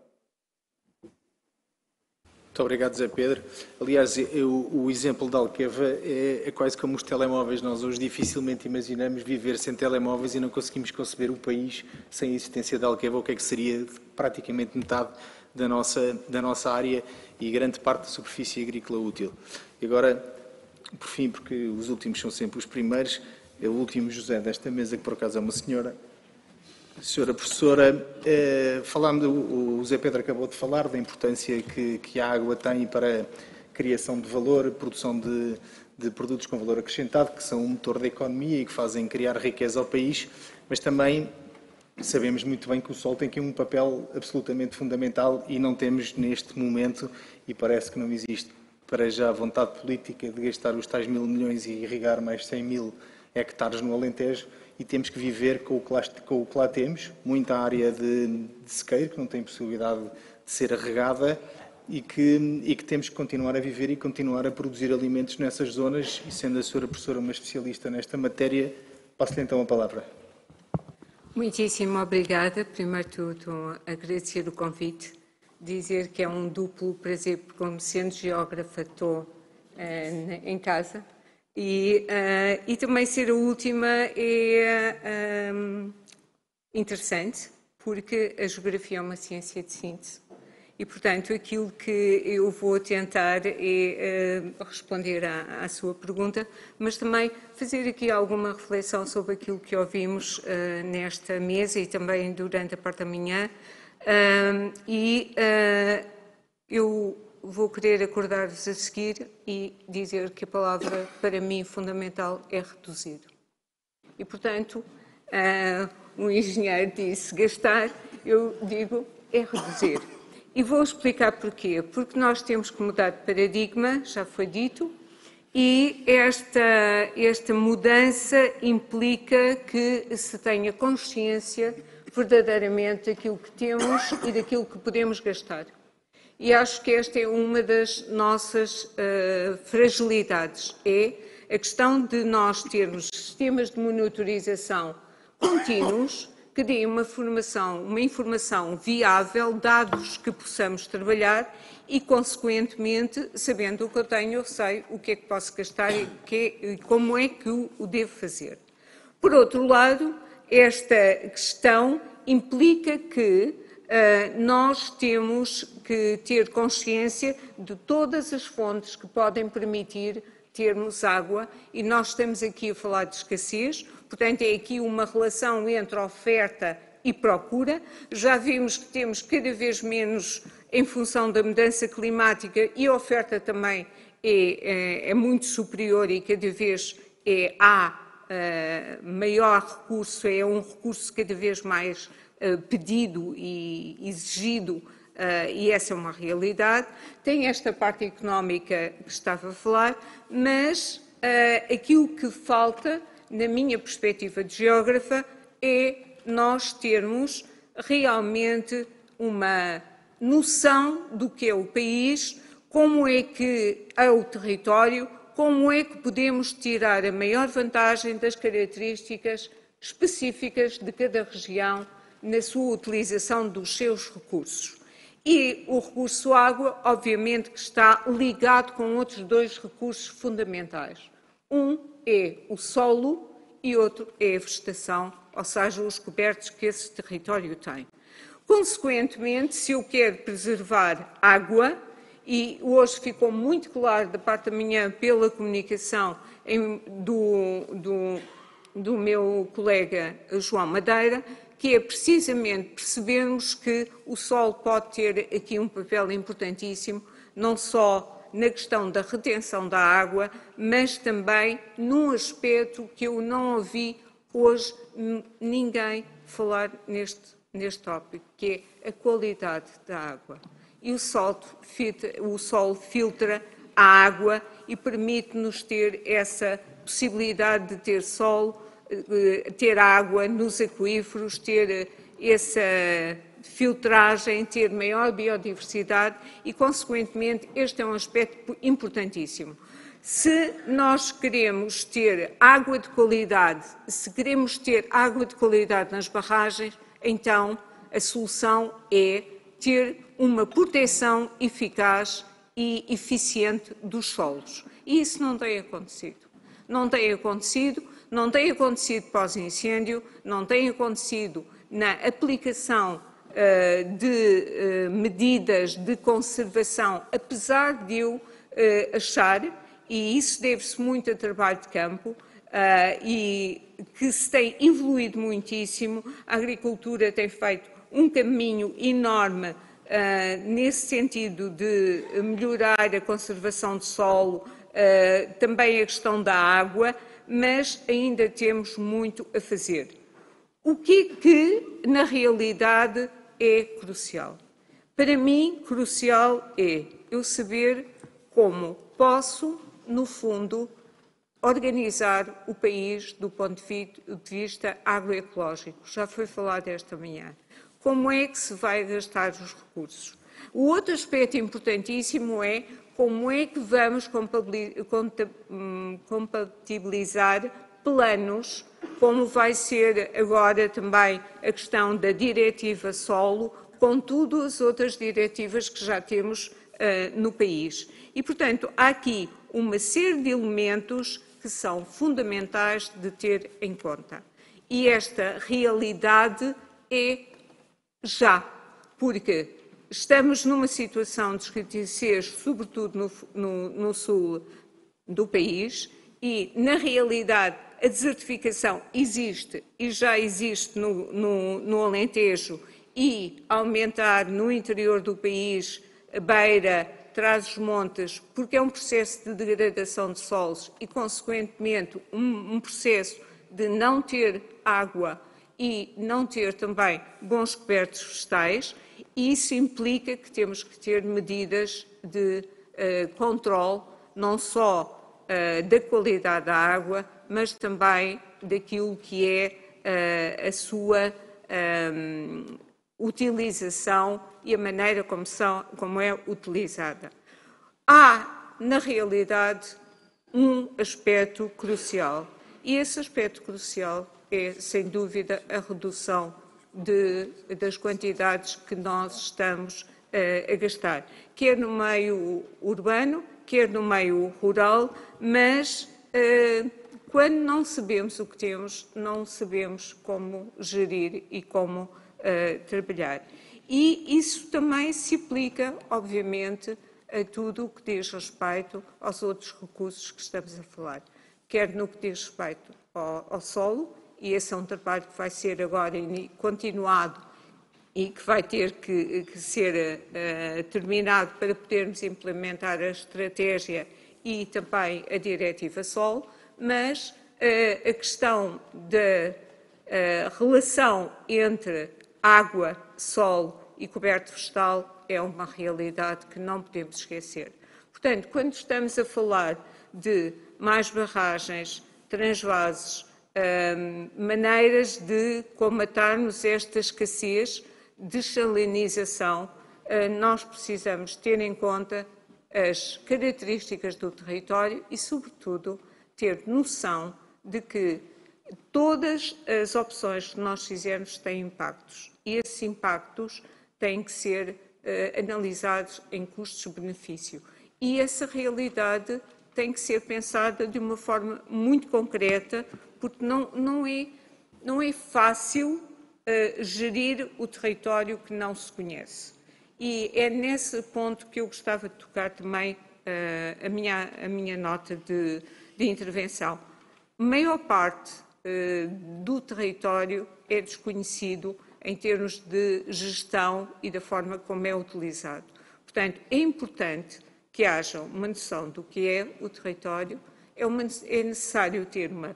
Muito obrigado, Zé Pedro. Aliás, o exemplo da Alqueva é quase como os telemóveis. Nós hoje dificilmente imaginamos viver sem telemóveis e não conseguimos conceber o país sem a existência da Alqueva, o que é que seria praticamente metade da nossa área e grande parte da superfície agrícola útil. E agora, por fim, porque os últimos são sempre os primeiros, é o último José desta mesa, que por acaso é uma senhora. Senhora professora, o Zé Pedro acabou de falar da importância que a água tem para a criação de valor, produção de produtos com valor acrescentado, que são um motor da economia e que fazem criar riqueza ao país, mas também sabemos muito bem que o sol tem aqui um papel absolutamente fundamental e não temos neste momento, e parece que não existe para já vontade política de gastar os tais 1.000 milhões e irrigar mais 100.000 hectares no Alentejo, e temos que viver com o que lá temos, muita área de sequeiro que não tem possibilidade de ser regada e que temos que continuar a viver e continuar a produzir alimentos nessas zonas, e sendo a senhora professora uma especialista nesta matéria, passo-lhe então a palavra. Muitíssimo obrigada. Primeiro de tudo, agradecer o convite, dizer que é um duplo prazer, porque como sendo geógrafa estou em casa, e também ser a última é interessante, porque a geografia é uma ciência de síntese e, portanto, aquilo que eu vou tentar é responder à sua pergunta, mas também fazer aqui alguma reflexão sobre aquilo que ouvimos nesta mesa e também durante a parte da manhã. Eu vou querer acordar-vos a seguir e dizer que a palavra, para mim, fundamental é reduzir. E, portanto, um engenheiro disse gastar, eu digo é reduzir. E vou explicar porquê. Porque nós temos que mudar de paradigma, já foi dito, e esta mudança implica que se tenha consciência verdadeiramente daquilo que temos e daquilo que podemos gastar. E acho que esta é uma das nossas fragilidades, é a questão de nós termos sistemas de monitorização contínuos que deem uma informação viável, dados que possamos trabalhar e, consequentemente, sabendo o que eu tenho, eu sei o que é que posso gastar e como é que o devo fazer. Por outro lado, esta questão implica que nós temos que ter consciência de todas as fontes que podem permitir termos água, e nós estamos aqui a falar de escassez, portanto é aqui uma relação entre oferta e procura. Já vimos que temos cada vez menos em função da mudança climática e a oferta também é muito superior e cada vez há maior recurso, é um recurso cada vez mais pedido e exigido, e essa é uma realidade. Tem esta parte económica que estava a falar, mas aquilo que falta, na minha perspectiva de geógrafa, é nós termos realmente uma noção do que é o país, como é que é o território, como é que podemos tirar a maior vantagem das características específicas de cada região na sua utilização dos seus recursos. E o recurso água, obviamente, que está ligado com outros dois recursos fundamentais. Um é o solo e outro é a vegetação, ou seja, os cobertos que esse território tem. Consequentemente, se eu quero preservar água, e hoje ficou muito claro da parte da manhã pela comunicação do meu colega João Madeira, que é precisamente percebermos que o solo pode ter aqui um papel importantíssimo, não só na questão da retenção da água, mas também num aspecto que eu não ouvi hoje ninguém falar neste tópico, que é a qualidade da água. E o sol filtra a água e permite-nos ter essa possibilidade de ter sol, ter água nos aquíferos, ter essa filtragem, ter maior biodiversidade e, consequentemente, este é um aspecto importantíssimo. Se nós queremos ter água de qualidade, se queremos ter água de qualidade nas barragens, então a solução é ter uma proteção eficaz e eficiente dos solos. E isso não tem acontecido. Não tem acontecido pós-incêndio, não tem acontecido na aplicação de medidas de conservação, apesar de eu achar, e isso deve-se muito a trabalho de campo, e que se tem evoluído muitíssimo, a agricultura tem feito um caminho enorme nesse sentido de melhorar a conservação do solo, também a questão da água, mas ainda temos muito a fazer. O que na realidade é crucial? Para mim, crucial é eu saber como posso, no fundo, organizar o país do ponto de vista agroecológico. Já foi falado esta manhã. Como é que se vai gastar os recursos? O outro aspecto importantíssimo é como é que vamos compatibilizar planos, como vai ser agora também a questão da diretiva solo, com todas as outras diretivas que já temos no país. E, portanto, há aqui uma série de elementos que são fundamentais de ter em conta. E esta realidade é já, porque estamos numa situação de escassez, sobretudo no sul do país, e, na realidade, a desertificação existe e já existe no Alentejo e aumentar no interior do país, Beira, Trás-os-Montes, porque é um processo de degradação de solos e, consequentemente, um processo de não ter água e não ter também bons cobertos vegetais, e isso implica que temos que ter medidas de controle, não só da qualidade da água, mas também daquilo que é a sua utilização e a maneira como é utilizada. Há, na realidade, um aspecto crucial, e esse aspecto crucial é, sem dúvida, a redução das quantidades que nós estamos a gastar, quer no meio urbano, quer no meio rural, mas quando não sabemos o que temos, não sabemos como gerir e como trabalhar. E isso também se aplica, obviamente, a tudo o que diz respeito aos outros recursos que estamos a falar, quer no que diz respeito ao solo, e esse é um trabalho que vai ser agora continuado e que vai ter que ser terminado para podermos implementar a estratégia e também a diretiva solo, mas a questão da relação entre água, solo e coberto vegetal é uma realidade que não podemos esquecer. Portanto, quando estamos a falar de mais barragens, transvases, maneiras de combatarmos esta escassez, dessalinização, nós precisamos ter em conta as características do território e, sobretudo, ter noção de que todas as opções que nós fizermos têm impactos e esses impactos têm que ser analisados em custos-benefício. E essa realidade tem que ser pensada de uma forma muito concreta, porque não é fácil gerir o território que não se conhece. E é nesse ponto que eu gostava de tocar também a minha nota de intervenção. A maior parte do território é desconhecido em termos de gestão e da forma como é utilizado. Portanto, é importante que haja uma noção do que é o território, é necessário ter uma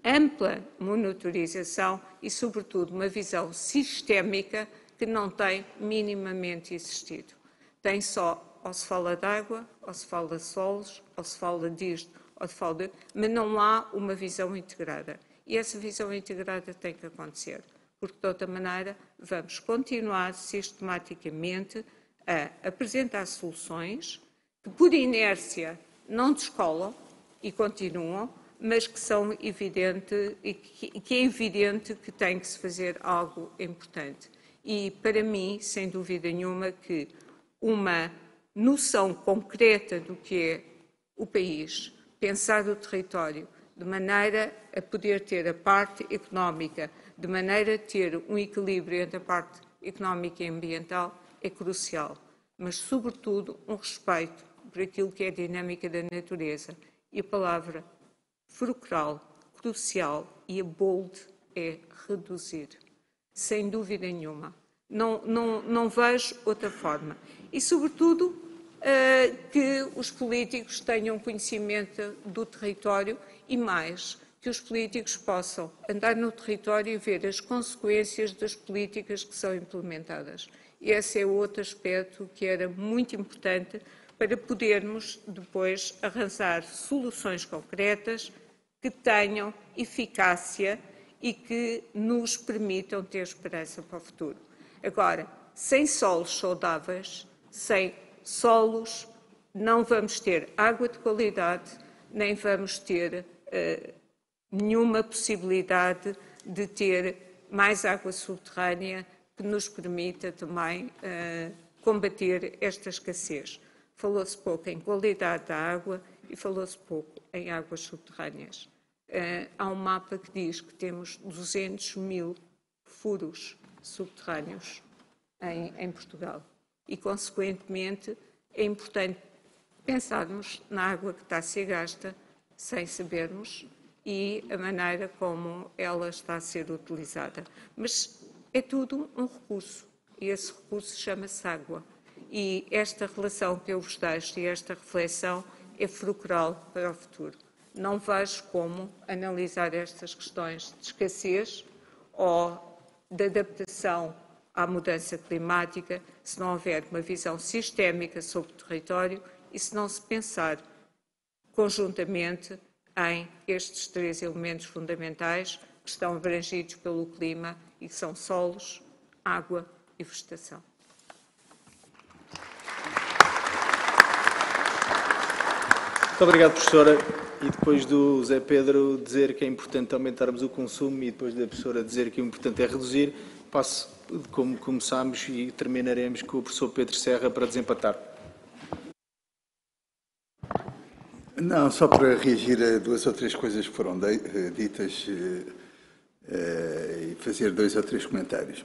ampla monitorização e, sobretudo, uma visão sistémica que não tem minimamente existido. Tem só, ou se fala de água, ou se fala de solos, ou se fala disto, ou se fala de... mas não há uma visão integrada. E essa visão integrada tem que acontecer, porque, de outra maneira, vamos continuar sistematicamente a apresentar soluções que, por inércia, não descolam e continuam, mas que são evidente e que é evidente que tem que se fazer algo importante. E, para mim, sem dúvida nenhuma, que uma noção concreta do que é o país, pensar o território, de maneira a poder ter a parte económica, de maneira a ter um equilíbrio entre a parte económica e ambiental, é crucial. Mas, sobretudo, um respeito por aquilo que é a dinâmica da natureza. E a palavra fulcral, crucial e a bold é reduzir. Sem dúvida nenhuma. Não vejo outra forma. E, sobretudo, que os políticos tenham conhecimento do território e, mais, que os políticos possam andar no território e ver as consequências das políticas que são implementadas. E esse é outro aspecto que era muito importante para podermos depois arranjar soluções concretas que tenham eficácia e que nos permitam ter esperança para o futuro. Agora, sem solos saudáveis, sem solos, não vamos ter água de qualidade, nem vamos ter nenhuma possibilidade de ter mais água subterrânea que nos permita também combater esta escassez. Falou-se pouco em qualidade da água e falou-se pouco em águas subterrâneas. Há um mapa que diz que temos 200 mil furos subterrâneos em Portugal e, consequentemente, é importante pensarmos na água que está a ser gasta sem sabermos e a maneira como ela está a ser utilizada. Mas é tudo um recurso e esse recurso chama-se água. E esta relação que eu vos deixo e esta reflexão é fulcral para o futuro. Não vejo como analisar estas questões de escassez ou de adaptação à mudança climática se não houver uma visão sistémica sobre o território e se não se pensar conjuntamente em estes três elementos fundamentais que estão abrangidos pelo clima e que são solos, água e vegetação. Muito obrigado, professora. E depois do Zé Pedro dizer que é importante aumentarmos o consumo e depois da professora dizer que o importante é reduzir, passo como começámos e terminaremos com o professor Pedro Serra para desempatar. Não, só para reagir a duas ou três coisas que foram ditas e fazer dois ou três comentários.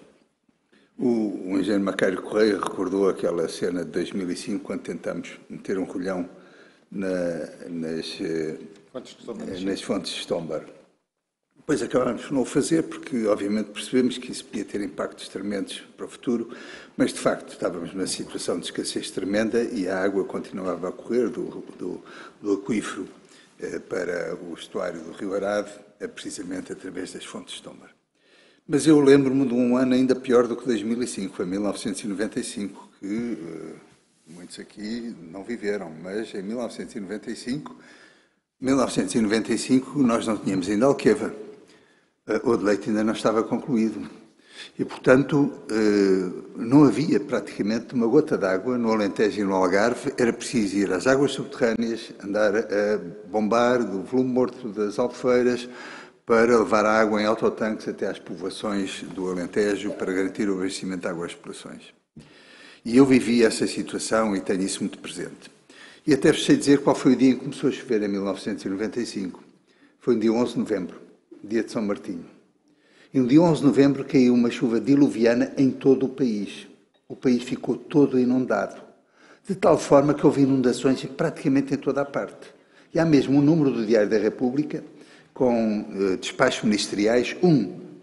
O engenheiro Macário Correia recordou aquela cena de 2005, quando tentámos meter um rolhão nas fontes de Stombar. Depois acabámos por não o fazer, porque obviamente percebemos que isso podia ter impactos tremendos para o futuro, mas de facto estávamos numa situação de escassez tremenda e a água continuava a correr do aquífero para o estuário do Rio Arado, precisamente através das fontes de Stombar. Mas eu lembro-me de um ano ainda pior do que 2005, foi 1995, que muitos aqui não viveram, mas em 1995 nós não tínhamos ainda Alqueva. O de Leite ainda não estava concluído. E, portanto, não havia praticamente uma gota d'água no Alentejo e no Algarve. Era preciso ir às águas subterrâneas, andar a bombar do volume morto das Albufeiras para levar a água em autotanques até às povoações do Alentejo para garantir o abastecimento de água às populações. E eu vivi essa situação e tenho isso muito presente. E até vos sei dizer qual foi o dia em que começou a chover em 1995. Foi no dia 11 de novembro, dia de São Martinho. E no dia 11 de novembro caiu uma chuva diluviana em todo o país. O país ficou todo inundado, de tal forma que houve inundações praticamente em toda a parte. E há mesmo um número do Diário da República com despachos ministeriais,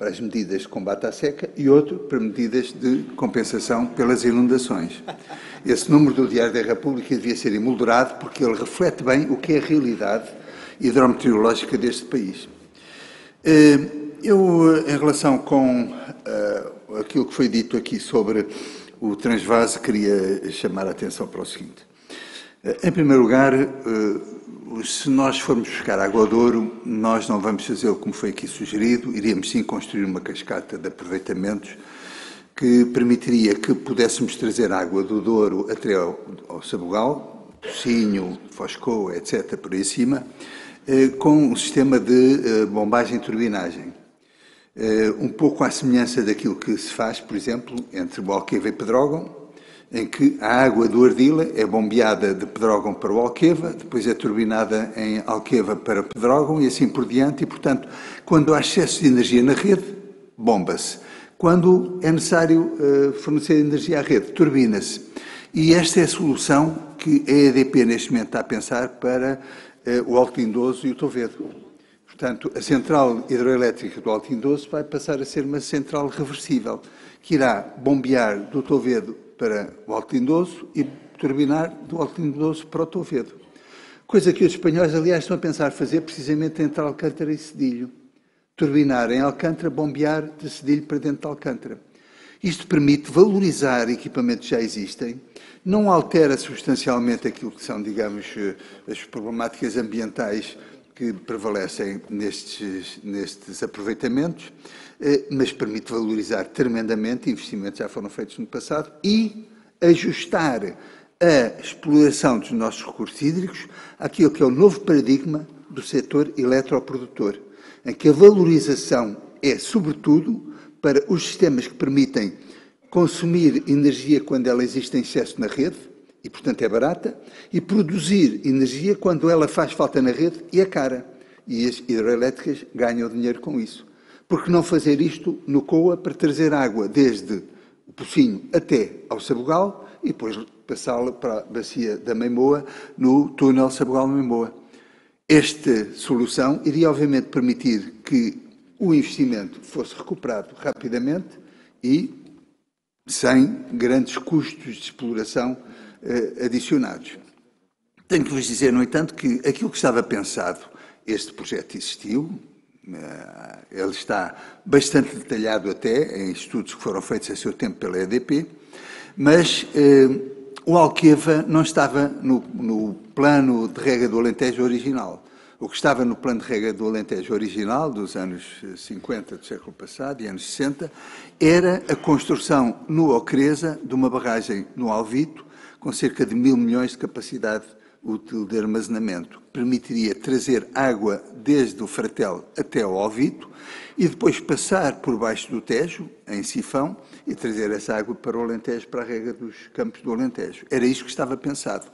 para as medidas de combate à seca e outro para medidas de compensação pelas inundações. Esse número do Diário da República devia ser emoldurado porque ele reflete bem o que é a realidade hidrometeorológica deste país. Eu, em relação com aquilo que foi dito aqui sobre o Transvase, queria chamar a atenção para o seguinte. Em primeiro lugar, se nós formos buscar água ao Douro, nós não vamos fazê-lo como foi aqui sugerido, iríamos sim construir uma cascata de aproveitamentos que permitiria que pudéssemos trazer água do Douro até ao Sabugal, Pocinho, Foscoa, etc., por aí acima, com um sistema de bombagem e turbinagem. Um pouco à semelhança daquilo que se faz, por exemplo, entre o Alqueva e Pedrógão, em que a água do Ardila é bombeada de Pedrógão para o Alqueva, depois é turbinada em Alqueva para Pedrógão e assim por diante, e, portanto, quando há excesso de energia na rede, bomba-se. Quando é necessário fornecer energia à rede, turbina-se. E esta é a solução que a EDP neste momento está a pensar para o Alto Lindoso e o Tovedo. Portanto, a central hidroelétrica do Alto Lindoso vai passar a ser uma central reversível, que irá bombear do Tovedo para o Alto Lindoso e turbinar do Alto Lindoso para o Tovedo. Coisa que os espanhóis, aliás, estão a pensar fazer precisamente entre Alcântara e Cedilho. Turbinar em Alcântara, bombear de Cedilho para dentro de Alcântara. Isto permite valorizar equipamentos que já existem, não altera substancialmente aquilo que são, digamos, as problemáticas ambientais que prevalecem nestes aproveitamentos, mas permite valorizar tremendamente, investimentos já foram feitos no passado, e ajustar a exploração dos nossos recursos hídricos àquilo que é o novo paradigma do setor eletroprodutor, em que a valorização é, sobretudo, para os sistemas que permitem consumir energia quando ela existe em excesso na rede, e, portanto, é barata, e produzir energia quando ela faz falta na rede e é cara. E as hidroelétricas ganham dinheiro com isso. Por que não fazer isto no COA para trazer água desde o Pocinho até ao Sabugal e depois passá-la para a bacia da Meimoa no túnel Sabugal-Meimoa? Esta solução iria, obviamente, permitir que o investimento fosse recuperado rapidamente e sem grandes custos de exploração adicionados. Tenho que vos dizer, no entanto, que aquilo que estava pensado, este projeto existiu, ele está bastante detalhado até em estudos que foram feitos a seu tempo pela EDP, mas o Alqueva não estava no plano de rega do Alentejo original. O que estava no plano de rega do Alentejo original, dos anos 50 do século passado e anos 60, era a construção no Ocreza de uma barragem no Alvito, com cerca de 1.000 milhões de capacidade útil de armazenamento, que permitiria trazer água desde o Fratel até ao Alvito e depois passar por baixo do Tejo, em Sifão, e trazer essa água para o Alentejo, para a rega dos campos do Alentejo. Era isto que estava pensado.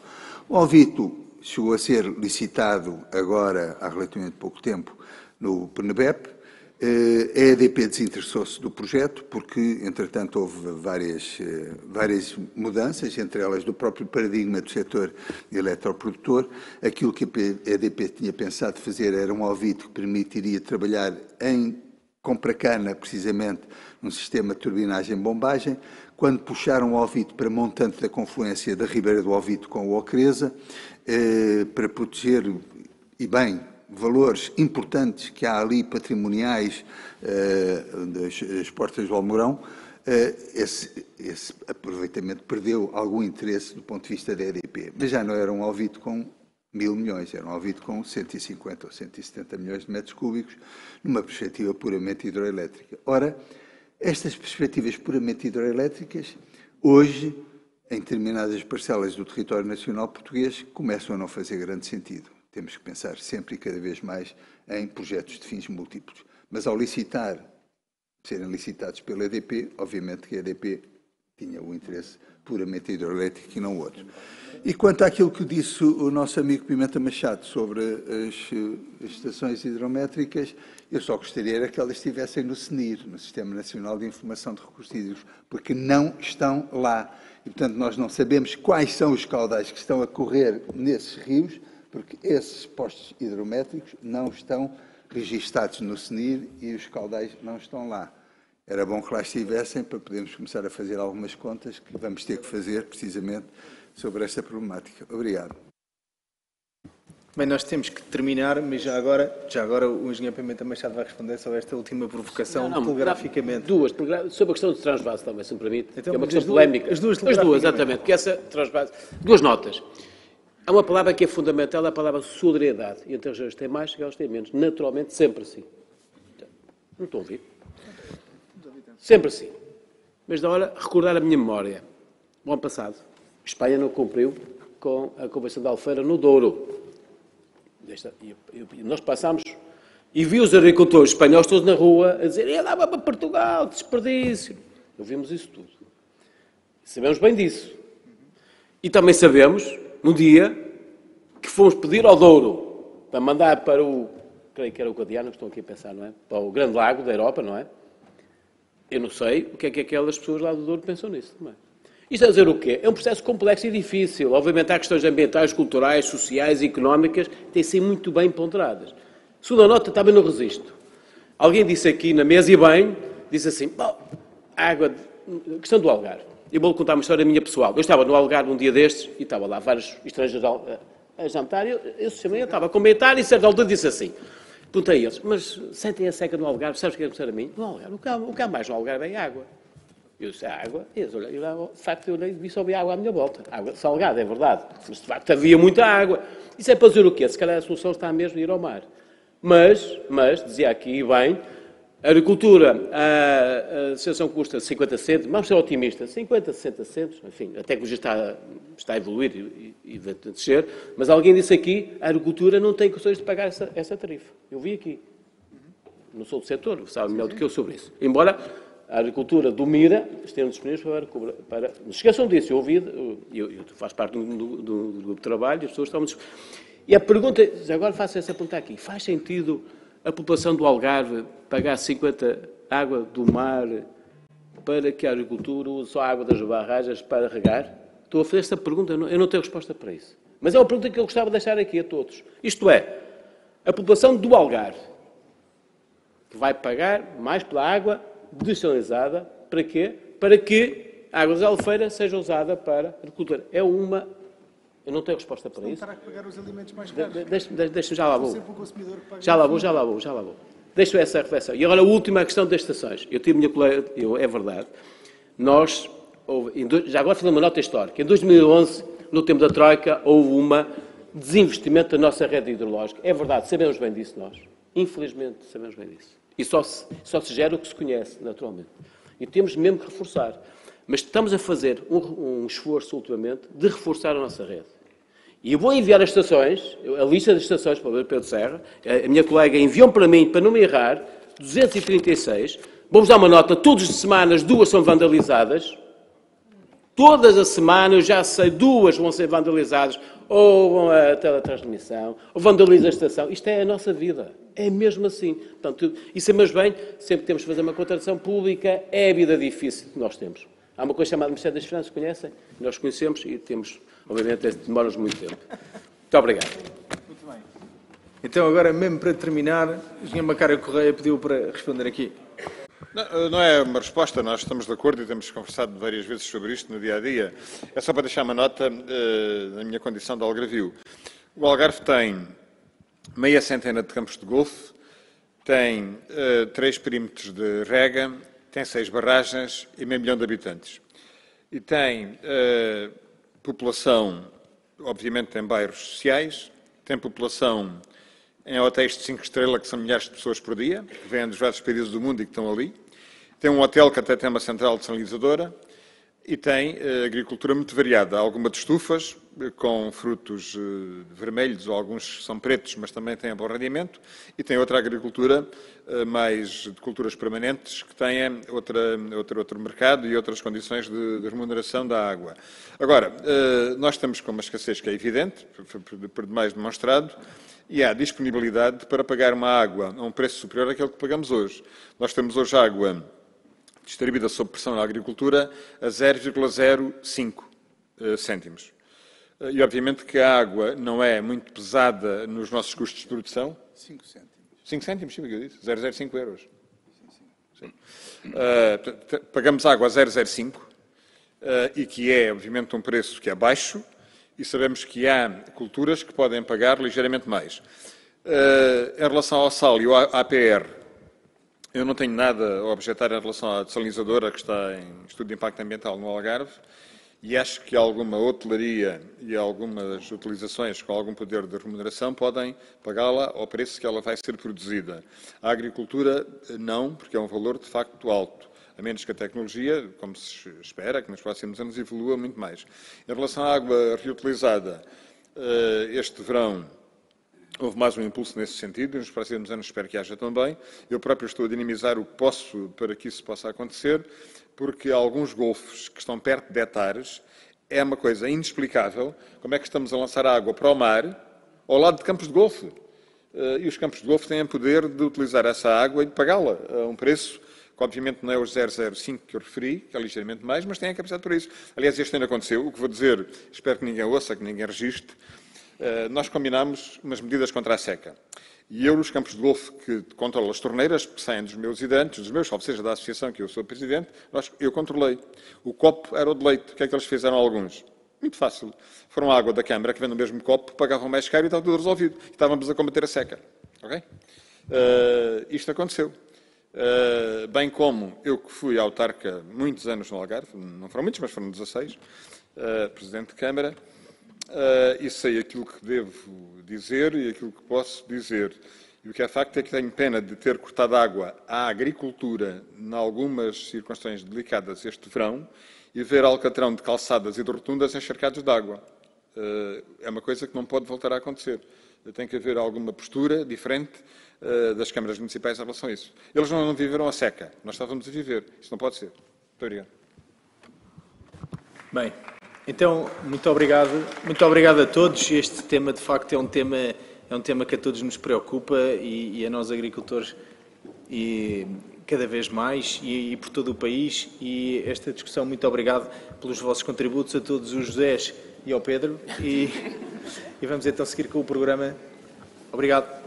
O Alvito chegou a ser licitado agora, há relativamente pouco tempo, no PNBEP. A EDP desinteressou-se do projeto porque, entretanto, houve várias mudanças, entre elas do próprio paradigma do setor eletroprodutor. Aquilo que a EDP tinha pensado fazer era um Alvito que permitiria trabalhar com pracana, precisamente, num sistema de turbinagem-bombagem. Quando puxaram o Alvito para montante da confluência da Ribeira do Alvito com o Ocreza, para proteger, e bem, valores importantes que há ali, patrimoniais, das portas do Almorão, esse aproveitamento perdeu algum interesse do ponto de vista da EDP. Mas já não era um Alvito com 1.000 milhões, era um Alvito com 150 ou 170 milhões de metros cúbicos, numa perspectiva puramente hidroelétrica. Ora, estas perspectivas puramente hidroelétricas, hoje, em determinadas parcelas do território nacional português, começam a não fazer grande sentido. Temos que pensar sempre e cada vez mais em projetos de fins múltiplos. Mas ao serem licitados pela EDP, obviamente que a EDP tinha o interesse puramente hidroelétrico e não outro. E quanto àquilo que disse o nosso amigo Pimenta Machado sobre as estações hidrométricas, eu só gostaria era que elas estivessem no SENIR, no Sistema Nacional de Informação de Recursos Hídricos, porque não estão lá. E, portanto, nós não sabemos quais são os caudais que estão a correr nesses rios, porque esses postos hidrométricos não estão registados no CNIR e os caudais não estão lá. Era bom que lá estivessem para podermos começar a fazer algumas contas que vamos ter que fazer precisamente sobre esta problemática. Obrigado. Bem, nós temos que terminar, mas já agora o engenheiro Pimenta Machado vai responder sobre esta última provocação telegraficamente. Duas, sobre a questão do transvase também, se me permite, Então, que é uma mas questão polémica. as duas, exatamente, que essa transvase... Duas notas. Há uma palavra que é fundamental, é a palavra solidariedade. E entre as regiões têm mais, elas têm menos. Naturalmente, sempre assim. Não estou a ouvir. Sempre assim. Mas da hora, recordar a minha memória. O ano passado, Espanha não cumpriu com a Convenção de Albufeira no Douro. Nós passámos e vi os agricultores espanhóis todos na rua a dizer: ia lá para Portugal, desperdício. Ouvimos isso tudo. Sabemos bem disso. E também sabemos, no dia, que fomos pedir ao Douro para mandar para o, creio que era o Guadiana, que estão aqui a pensar, não é? Para o Grande Lago da Europa, não é? Eu não sei o que é que aquelas pessoas lá do Douro pensam nisso também. Isto é dizer o quê? É um processo complexo e difícil. Obviamente há questões ambientais, culturais, sociais e económicas que têm de ser muito bem ponderadas. Segunda nota, também não resisto. Alguém disse aqui na mesa, e bem, disse assim, água, questão do Algarve. Eu vou contar uma história minha pessoal. Eu estava no Algarve um dia destes e estava lá vários estrangeiros a jantar. Eu estava a comentar e certa altura disse assim, perguntei a eles, mas sentem a seca no Algarve, sabes o que é que me a mim? No Algarve, o que há mais no Algarve é água. Eu disse, a água, e de facto eu vi só água à minha volta. Água salgada, é verdade, mas de facto havia muita água. Isso é para dizer o quê? Se calhar a solução está mesmo a ir ao mar. Mas dizia aqui, e bem, a agricultura, a associação custa 50 cêntimos, vamos ser otimistas, 50, 60 cêntimos, enfim, a tecnologia está a evoluir e vai descer, mas alguém disse aqui, a agricultura não tem condições de pagar essa tarifa. Eu vi aqui. Não sou do setor, sabe melhor do que eu sobre isso. Embora a agricultura do Mira estejam disponíveis para... Não se esqueçam disso, eu ouvi, eu faço parte do grupo de trabalho, as pessoas estão... E a pergunta, agora faço essa pergunta aqui, faz sentido a população do Algarve pagar 50 água do mar para que a agricultura use só a água das barragens para regar? Estou a fazer esta pergunta, eu não tenho resposta para isso. Mas é uma pergunta que eu gostava de deixar aqui a todos. Isto é, a população do Algarve, que vai pagar mais pela água desalinizada, para quê? Para que a água de Albufeira seja usada para a agricultura. É uma... Eu não tenho resposta para isso. Não terá que pagar os alimentos mais caros. Deixa-me, já lá vou. Já lá vou. Deixo essa reflexão. E agora a última questão das estações. Eu tive minha colega... é verdade. Nós... já agora fazendo uma nota histórica. Em 2011, no tempo da Troika, houve um desinvestimento da nossa rede hidrológica. É verdade, sabemos bem disso nós. Infelizmente, sabemos bem disso. E só se gera o que se conhece, naturalmente. E temos mesmo que reforçar. Mas estamos a fazer um esforço, ultimamente, de reforçar a nossa rede. E eu vou enviar as estações, a lista das estações para o Pedro Serra, a minha colega enviou para mim, para não me errar, 236. Vou-vos dar uma nota, todas as semanas 2 são vandalizadas. Todas as semanas, eu já sei, 2 vão ser vandalizadas, ou vão a teletransmissão, ou vandalizam a estação. Isto é a nossa vida. É mesmo assim. Portanto, e sabemos bem, sempre temos que fazer uma contratação pública, é a vida difícil que nós temos. Há uma coisa chamada Ministério das Finanças, conhecem? Nós conhecemos e temos, obviamente, demora-nos muito tempo. Muito obrigado. Muito bem. Então, agora, mesmo para terminar, o Sr. Macário Correia pediu para responder aqui. Não é uma resposta, nós estamos de acordo e temos conversado várias vezes sobre isto no dia-a-dia. É só para deixar uma nota na minha condição de algarvio. O Algarve tem meia centena de campos de golfe, tem 3 perímetros de rega, tem 6 barragens e meio milhão de habitantes. E tem população, obviamente, em bairros sociais, tem população em hotéis de 5 estrelas, que são milhares de pessoas por dia, que vêm dos vários países do mundo e que estão ali. Tem um hotel que até tem uma central desalinizadora e tem agricultura muito variada. Há alguma de estufas, com frutos vermelhos, ou alguns são pretos, mas também tem bom rendimento. E tem outra agricultura, mais de culturas permanentes, que tem outro mercado e outras condições de remuneração da água. Agora, nós estamos com uma escassez que é evidente, por demais demonstrado, e há disponibilidade para pagar uma água a um preço superior àquele que pagamos hoje. Nós temos hoje água distribuída sob pressão na agricultura a 0,05 cêntimos. E, obviamente, que a água não é muito pesada nos nossos custos de produção. 5 cêntimos. 5 cêntimos, sim, o que eu disse. 0,05 euros. Sim. Pagamos água a 0,05 e que é, obviamente, um preço que é baixo e sabemos que há culturas que podem pagar ligeiramente mais. Em relação ao sal e ao APR, eu não tenho nada a objetar em relação à desalinizadora que está em estudo de impacto ambiental no Algarve e acho que alguma hotelaria e algumas utilizações com algum poder de remuneração podem pagá-la ao preço que ela vai ser produzida. A agricultura não, porque é um valor de facto alto, a menos que a tecnologia, como se espera, que nos próximos anos evolua muito mais. Em relação à água reutilizada, este verão houve mais um impulso nesse sentido, e nos próximos anos espero que haja também. Eu próprio estou a dinamizar o que posso para que isso possa acontecer, porque alguns golfos que estão perto de hectares é uma coisa inexplicável como é que estamos a lançar água para o mar ao lado de campos de golfe. E os campos de golfe têm o poder de utilizar essa água e de pagá-la a um preço que obviamente não é os 0,05 que eu referi, que é ligeiramente mais, mas tem a capacidade para isso. Aliás, este ano aconteceu. O que vou dizer, espero que ninguém ouça, que ninguém registre, nós combinámos umas medidas contra a seca. E eu, nos campos de golfe que controlo as torneiras, que saem dos meus hidantes, dos meus, ou seja, da associação que eu sou presidente, eu controlei. O copo era o de leite. O que é que eles fizeram alguns? Muito fácil. Foram a água da Câmara, que vem no mesmo copo, pagavam mais caro e estava tudo resolvido. Estávamos a combater a seca. Ok? Isto aconteceu. Bem como eu que fui autarca muitos anos no Algarve, não foram muitos, mas foram 16, presidente de Câmara, e sei aquilo que devo dizer e aquilo que posso dizer. E o que é facto é que tenho pena de ter cortado água à agricultura em algumas circunstâncias delicadas este verão e ver alcatrão de calçadas e de rotundas encharcados de água. É uma coisa que não pode voltar a acontecer. Tem que haver alguma postura diferente das câmaras municipais em relação a isso. Eles não viveram a seca. Nós estávamos a viver. Isso não pode ser. Muito obrigado. Bem, então, muito obrigado. Muito obrigado a todos. Este tema, de facto, é um tema que a todos nos preocupa e a nós agricultores e cada vez mais e por todo o país. E esta discussão, muito obrigado pelos vossos contributos, a todos os Josés e ao Pedro. E vamos então seguir com o programa. Obrigado.